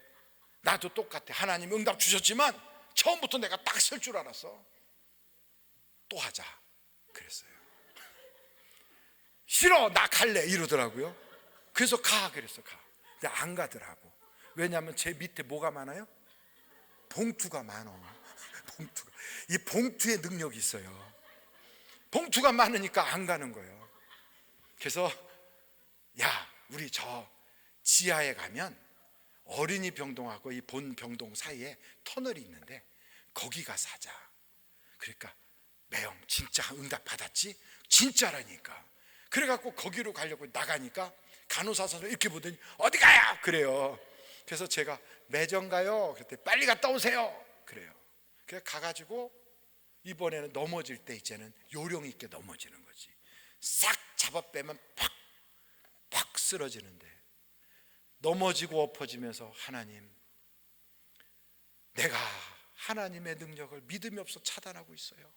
나도 똑같아. 하나님 응답 주셨지만 처음부터 내가 딱 쓸 줄 알았어. 또 하자 그랬어요. 싫어 나 갈래 이러더라고요. 그래서 가 그랬어. 가. 근데 안 가더라고. 왜냐하면 제 밑에 뭐가 많아요? 봉투가 많아. 봉투가. 이 봉투에 능력이 있어요. 봉투가 많으니까 안 가는 거예요. 그래서 야 우리 저 지하에 가면 어린이 병동하고 이 본 병동 사이에 터널이 있는데 거기 가서 하자. 그러니까 매형 진짜 응답 받았지? 진짜라니까. 그래갖고 거기로 가려고 나가니까 간호사 선생님 이렇게 보더니 어디 가요? 그래요. 그래서 제가 매점 가요. 그랬더니 빨리 갔다 오세요. 그래요. 그래서 가가지고 이번에는 넘어질 때 이제는 요령 있게 넘어지는 거지. 싹 잡아 빼면 팍 쓰러지는데 넘어지고 엎어지면서 하나님 내가 하나님의 능력을 믿음이 없어 차단하고 있어요.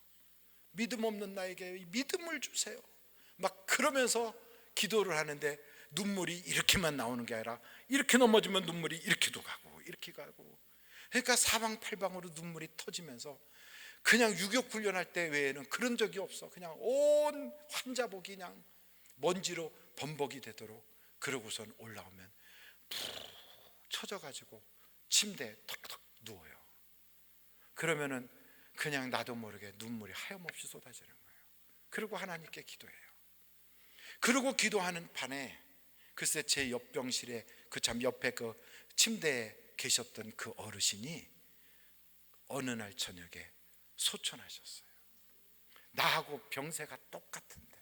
믿음 없는 나에게 믿음을 주세요. 막 그러면서 기도를 하는데 눈물이 이렇게만 나오는 게 아니라 이렇게 넘어지면 눈물이 이렇게도 가고 이렇게 가고, 그러니까 사방팔방으로 눈물이 터지면서 그냥 유격 훈련할 때 외에는 그런 적이 없어. 그냥 온 환자복이 그냥 먼지로 범벅이 되도록. 그러고선 올라오면 푹 처져가지고 침대에 턱턱 누워요. 그러면은 그냥 나도 모르게 눈물이 하염없이 쏟아지는 거예요. 그리고 하나님께 기도해요. 그리고 기도하는 판에 글쎄 제 옆병실에 그 참 옆에 그 침대에 계셨던 그 어르신이 어느 날 저녁에 소천하셨어요. 나하고 병세가 똑같은데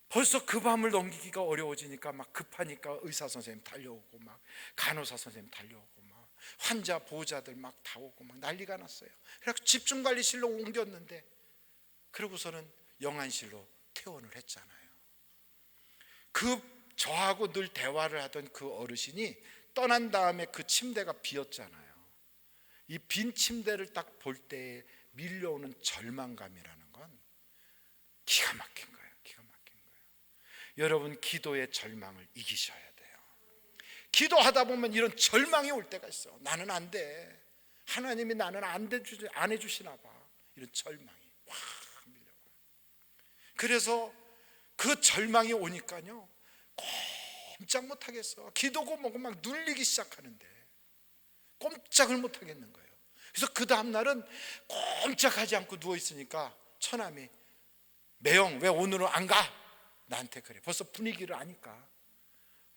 벌써 그 밤을 넘기기가 어려워지니까 막 급하니까 의사 선생님 달려오고 막 간호사 선생님 달려오고 막 환자 보호자들 막 다 오고 막 난리가 났어요. 그래서 집중관리실로 옮겼는데 그러고서는 영안실로 퇴원을 했잖아요. 저하고 늘 대화를 하던 그 어르신이 떠난 다음에 그 침대가 비었잖아요. 이 빈 침대를 딱 볼 때 밀려오는 절망감이라는 건 기가 막힌 거예요. 기가 막힌 거예요. 여러분 기도의 절망을 이기셔야 돼요. 기도하다 보면 이런 절망이 올 때가 있어. 나는 안 돼. 하나님이 나는 안 해주시나 봐. 이런 절망이 확 밀려와요. 그래서 그 절망이 오니까요 꼼짝 못하겠어. 기도고 뭐고 막 눌리기 시작하는데 꼼짝을 못하겠는 거예요. 그래서 그 다음날은 꼼짝하지 않고 누워있으니까 처남이 매형 왜 오늘은 안 가? 나한테 그래. 벌써 분위기를 아니까.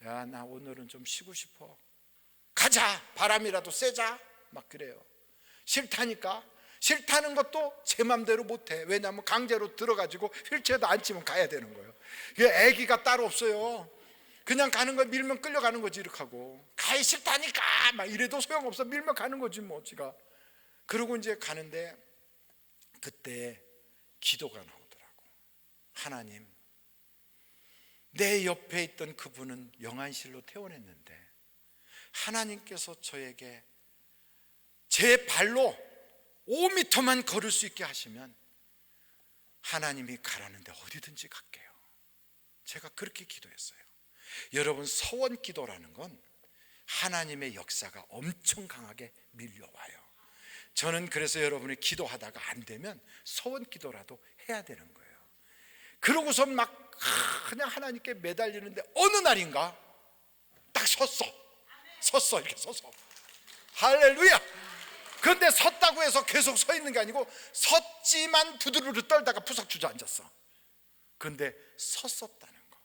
야, 나 오늘은 좀 쉬고 싶어. 가자. 바람이라도 쐬자. 막 그래요. 싫다니까. 싫다는 것도 제 맘대로 못해. 왜냐하면 강제로 들어가지고 휠체어도 안 치면 가야 되는 거예요. 애기가 따로 없어요. 그냥 가는 거 밀면 끌려가는 거지. 이렇게 하고 가기 싫다니까 막 이래도 소용없어. 밀면 가는 거지 뭐 지가. 그러고 이제 가는데 그때 기도가 나오더라고. 하나님, 내 옆에 있던 그분은 영안실로 퇴원했는데 하나님께서 저에게 제 발로 5m만 걸을 수 있게 하시면 하나님이 가라는데 어디든지 갈게요. 제가 그렇게 기도했어요. 여러분, 서원 기도라는 건 하나님의 역사가 엄청 강하게 밀려와요. 저는 그래서 여러분이 기도하다가 안 되면 서원 기도라도 해야 되는 거예요. 그러고서 막 그냥 하나님께 매달리는데 어느 날인가 딱 섰어. 이렇게 서서 할렐루야. 그런데 섰다고 해서 계속 서 있는 게 아니고 섰지만 부두르르 떨다가 푸석 주저앉았어. 그런데 섰었다는 거.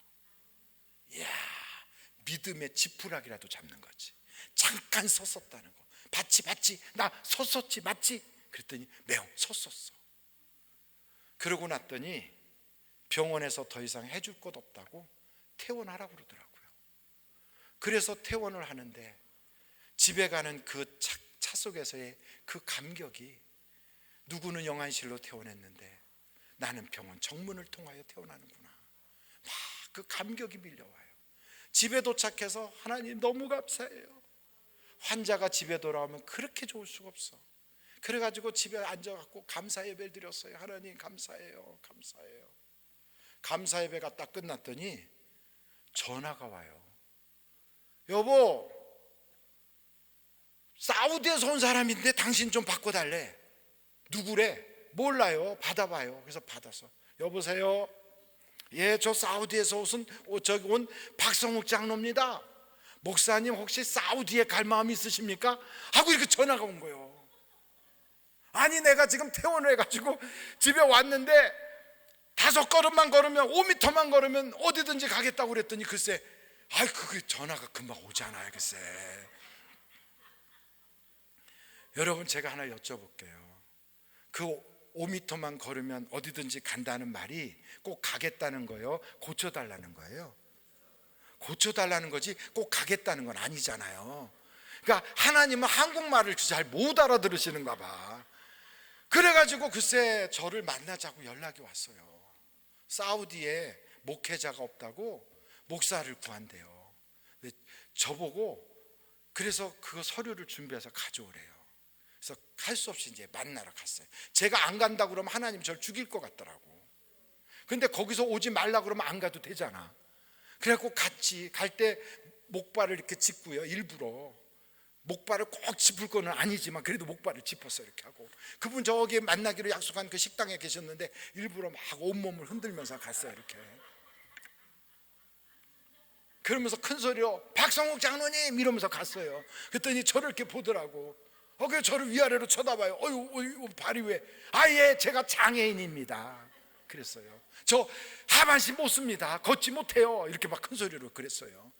이야, 믿음의 지푸라기라도 잡는 거지. 잠깐 섰었다는 거. 봤지 나 섰었지 맞지? 그랬더니 매형 섰었어. 그러고 났더니 병원에서 더 이상 해줄 것 없다고 퇴원하라고 그러더라고요. 그래서 퇴원을 하는데 집에 가는 그 차 속에서의 그 감격이, 누구는 영안실로 퇴원했는데 나는 병원 정문을 통하여 퇴원하는구나. 막 그 감격이 밀려와요. 집에 도착해서 하나님 너무 감사해요. 환자가 집에 돌아오면 그렇게 좋을 수가 없어. 그래가지고 집에 앉아갖고 감사 예배를 드렸어요. 하나님 감사해요. 감사 예배가 딱 끝났더니 전화가 와요. 여보, 사우디에서 온 사람인데 당신 좀 바꿔달래. 누구래? 몰라요. 받아봐요. 그래서 받아서, 여보세요? 예, 저 사우디에서 온 박성욱 장로입니다. 목사님 혹시 사우디에 갈 마음 있으십니까? 하고 이렇게 전화가 온 거예요. 아니, 내가 지금 퇴원을 해가지고 집에 왔는데 5걸음만 걸으면 5m만 걸으면 어디든지 가겠다고 그랬더니 글쎄, 그게 전화가 금방 오잖아요. 글쎄. 여러분, 제가 하나 여쭤볼게요. 그 5m만 걸으면 어디든지 간다는 말이 꼭 가겠다는 거예요? 고쳐달라는 거예요? 고쳐달라는 거지 꼭 가겠다는 건 아니잖아요. 그러니까 하나님은 한국말을 잘 못 알아들으시는가 봐. 그래가지고 글쎄 저를 만나자고 연락이 왔어요. 사우디에 목회자가 없다고 목사를 구한대요. 저보고 그래서 그 서류를 준비해서 가져오래요. 그래서 할 수 없이 이제 만나러 갔어요. 제가 안 간다고 그러면 하나님 저를 죽일 것 같더라고. 근데 거기서 오지 말라 그러면 안 가도 되잖아. 그래갖고 갔지. 갈 때 목발을 이렇게 짚고요. 일부러 목발을 꼭 짚을 거는 아니지만 그래도 목발을 짚었어. 이렇게 하고 그분 저기 만나기로 약속한 그 식당에 계셨는데 일부러 막 온몸을 흔들면서 갔어요. 이렇게 그러면서 큰 소리로 박성욱 장로님 이러면서 갔어요. 그랬더니 저를 이렇게 보더라고. 그래서 저를 위아래로 쳐다봐요. 어휴, 발이 왜? 예, 제가 장애인입니다. 그랬어요. 저 하반신 못 씁니다. 걷지 못해요. 이렇게 막 큰 소리로 그랬어요.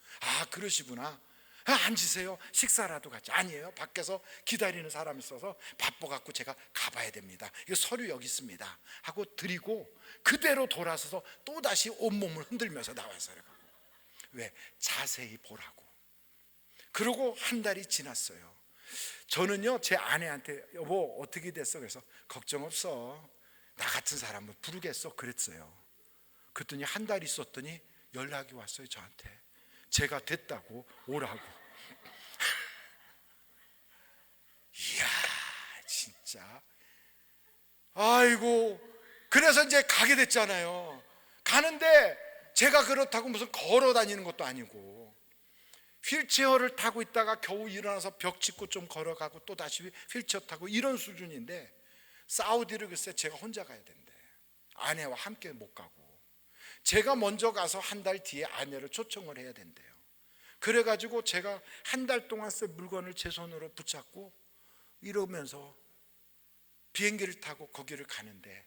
그러시구나. 앉으세요. 식사라도 같이. 아니에요, 밖에서 기다리는 사람이 있어서 바빠갖고 제가 가봐야 됩니다. 이거 서류 여기 있습니다 하고 드리고 그대로 돌아서서 또다시 온몸을 흔들면서 나왔어요. 왜? 자세히 보라고. 그러고 한 달이 지났어요. 저는요 제 아내한테 여보 어떻게 됐어? 그래서 걱정 없어, 나 같은 사람은 부르겠어 그랬어요. 그랬더니 한 달 있었더니 연락이 왔어요. 저한테 제가 됐다고 오라고. 이야 진짜. 아이고, 그래서 이제 가게 됐잖아요. 가는데 제가 그렇다고 무슨 걸어 다니는 것도 아니고 휠체어를 타고 있다가 겨우 일어나서 벽 짚고 좀 걸어가고 또 다시 휠체어 타고 이런 수준인데 사우디를 글쎄 제가 혼자 가야 된대. 아내와 함께 못 가고 제가 먼저 가서 한 달 뒤에 아내를 초청을 해야 된대요. 그래가지고 제가 한 달 동안 쓴 물건을 제 손으로 붙잡고 이러면서 비행기를 타고 거기를 가는데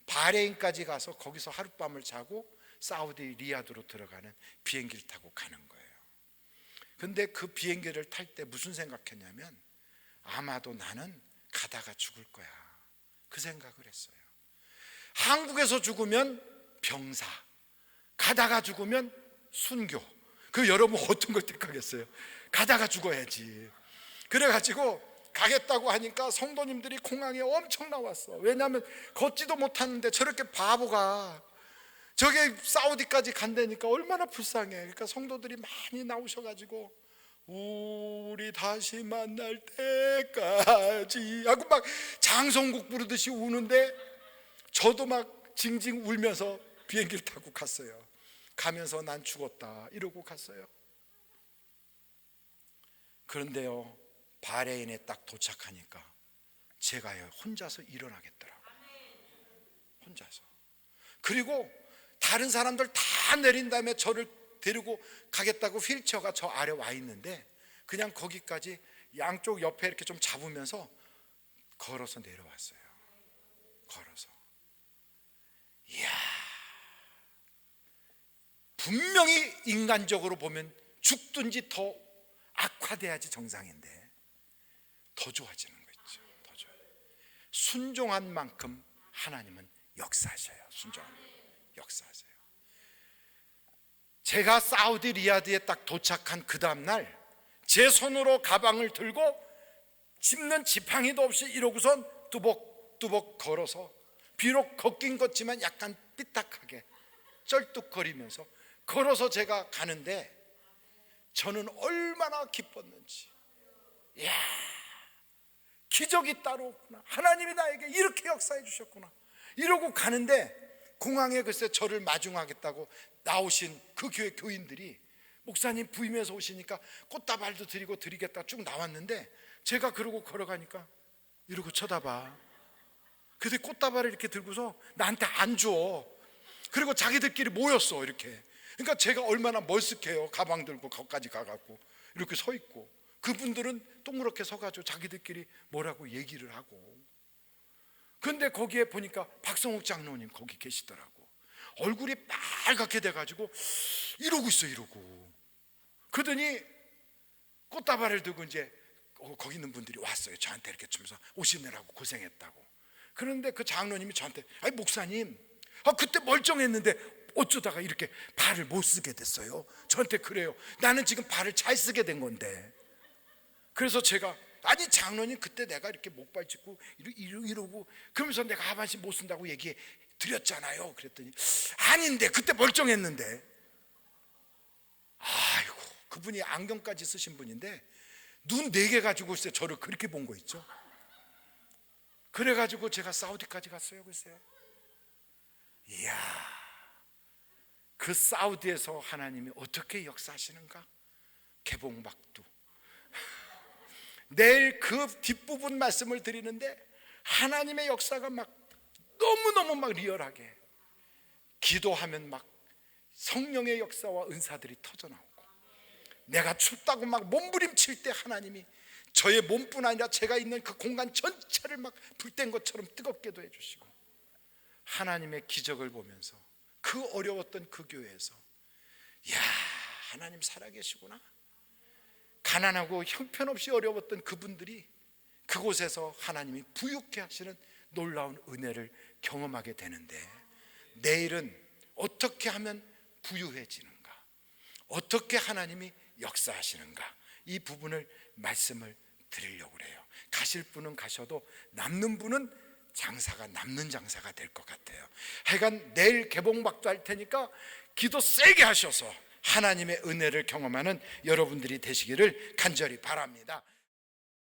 바레인까지 가서 거기서 하룻밤을 자고 사우디 리야드로 들어가는 비행기를 타고 가는 거예요. 근데 그 비행기를 탈 때 무슨 생각했냐면 아마도 나는 가다가 죽을 거야, 그 생각을 했어요. 한국에서 죽으면 병사, 가다가 죽으면 순교. 그 여러분 어떤 걸 택하겠어요? 가다가 죽어야지. 그래가지고 가겠다고 하니까 성도님들이 공항에 엄청 나왔어. 왜냐하면 걷지도 못하는데 저렇게 바보가 저게 사우디까지 간다니까 얼마나 불쌍해. 그러니까 성도들이 많이 나오셔가지고 우리 다시 만날 때까지 하고 막 장성국 부르듯이 우는데 저도 막 징징 울면서 비행기를 타고 갔어요. 가면서 난 죽었다 이러고 갔어요. 그런데요, 바레인에 딱 도착하니까 제가요 혼자서 일어나겠더라고요. 혼자서. 그리고 다른 사람들 다 내린 다음에 저를 데리고 가겠다고 휠체어가 저 아래 와 있는데 그냥 거기까지 양쪽 옆에 이렇게 좀 잡으면서 걸어서 내려왔어요. 걸어서. 이야, 분명히 인간적으로 보면 죽든지 더 악화돼야지 정상인데 더 좋아지는 거 있죠. 더 좋아요. 순종한 만큼 하나님은 역사하셔요. 순종하면 역사하세요. 제가 사우디 리야드에 딱 도착한 그 다음날 제 손으로 가방을 들고 짚는 지팡이도 없이 이러고선 뚜벅뚜벅 걸어서, 비록 걷긴 걷지만 약간 삐딱하게 쩔뚝거리면서 걸어서 제가 가는데 저는 얼마나 기뻤는지. 이야, 기적이 따로 없구나, 하나님이 나에게 이렇게 역사해 주셨구나 이러고 가는데 공항에 글쎄 저를 마중하겠다고 나오신 그 교회 교인들이 목사님 부임해서 오시니까 꽃다발도 드리겠다 쭉 나왔는데 제가 그러고 걸어가니까 이러고 쳐다봐. 근데 꽃다발을 이렇게 들고서 나한테 안 줘. 그리고 자기들끼리 모였어 이렇게. 그러니까 제가 얼마나 멀쓱해요. 가방 들고 거기까지 가갖고 이렇게 서 있고, 그분들은 동그랗게 서가지고 자기들끼리 뭐라고 얘기를 하고. 근데 거기에 보니까 박성욱 장로님 거기 계시더라고. 얼굴이 빨갛게 돼가지고 이러고 있어, 이러고. 그러더니 꽃다발을 들고 이제 거기 있는 분들이 왔어요. 저한테 이렇게 주면서 오시느라고 고생했다고. 그런데 그 장로님이 저한테 아니 목사님, 그때 멀쩡했는데 어쩌다가 이렇게 발을 못 쓰게 됐어요? 저한테 그래요. 나는 지금 발을 잘 쓰게 된 건데. 그래서 제가 아니 장로님 그때 내가 이렇게 목발 짚고 이러고 그러면서 내가 하반신 못 쓴다고 얘기해 드렸잖아요. 그랬더니 아닌데 그때 멀쩡했는데. 아이고, 그분이 안경까지 쓰신 분인데 눈 4개 가지고 글쎄 저를 그렇게 본 거 있죠. 그래가지고 제가 사우디까지 갔어요. 글쎄. 이야, 그 사우디에서 하나님이 어떻게 역사하시는가? 개봉박두. 내일 그 뒷부분 말씀을 드리는데 하나님의 역사가 막 너무너무 막 리얼하게, 기도하면 막 성령의 역사와 은사들이 터져나오고, 내가 춥다고 막 몸부림칠 때 하나님이 저의 몸뿐 아니라 제가 있는 그 공간 전체를 막 불땐 것처럼 뜨겁게도 해주시고, 하나님의 기적을 보면서 그 어려웠던 그 교회에서 이야, 하나님 살아계시구나. 가난하고 형편없이 어려웠던 그분들이 그곳에서 하나님이 부유케 하시는 놀라운 은혜를 경험하게 되는데, 내일은 어떻게 하면 부유해지는가, 어떻게 하나님이 역사하시는가, 이 부분을 말씀을 드리려고 그래요. 가실 분은 가셔도 남는 분은 장사가 남는 장사가 될 것 같아요. 하여간 내일 개봉박도 할 테니까 기도 세게 하셔서 하나님의 은혜를 경험하는 여러분들이 되시기를 간절히 바랍니다.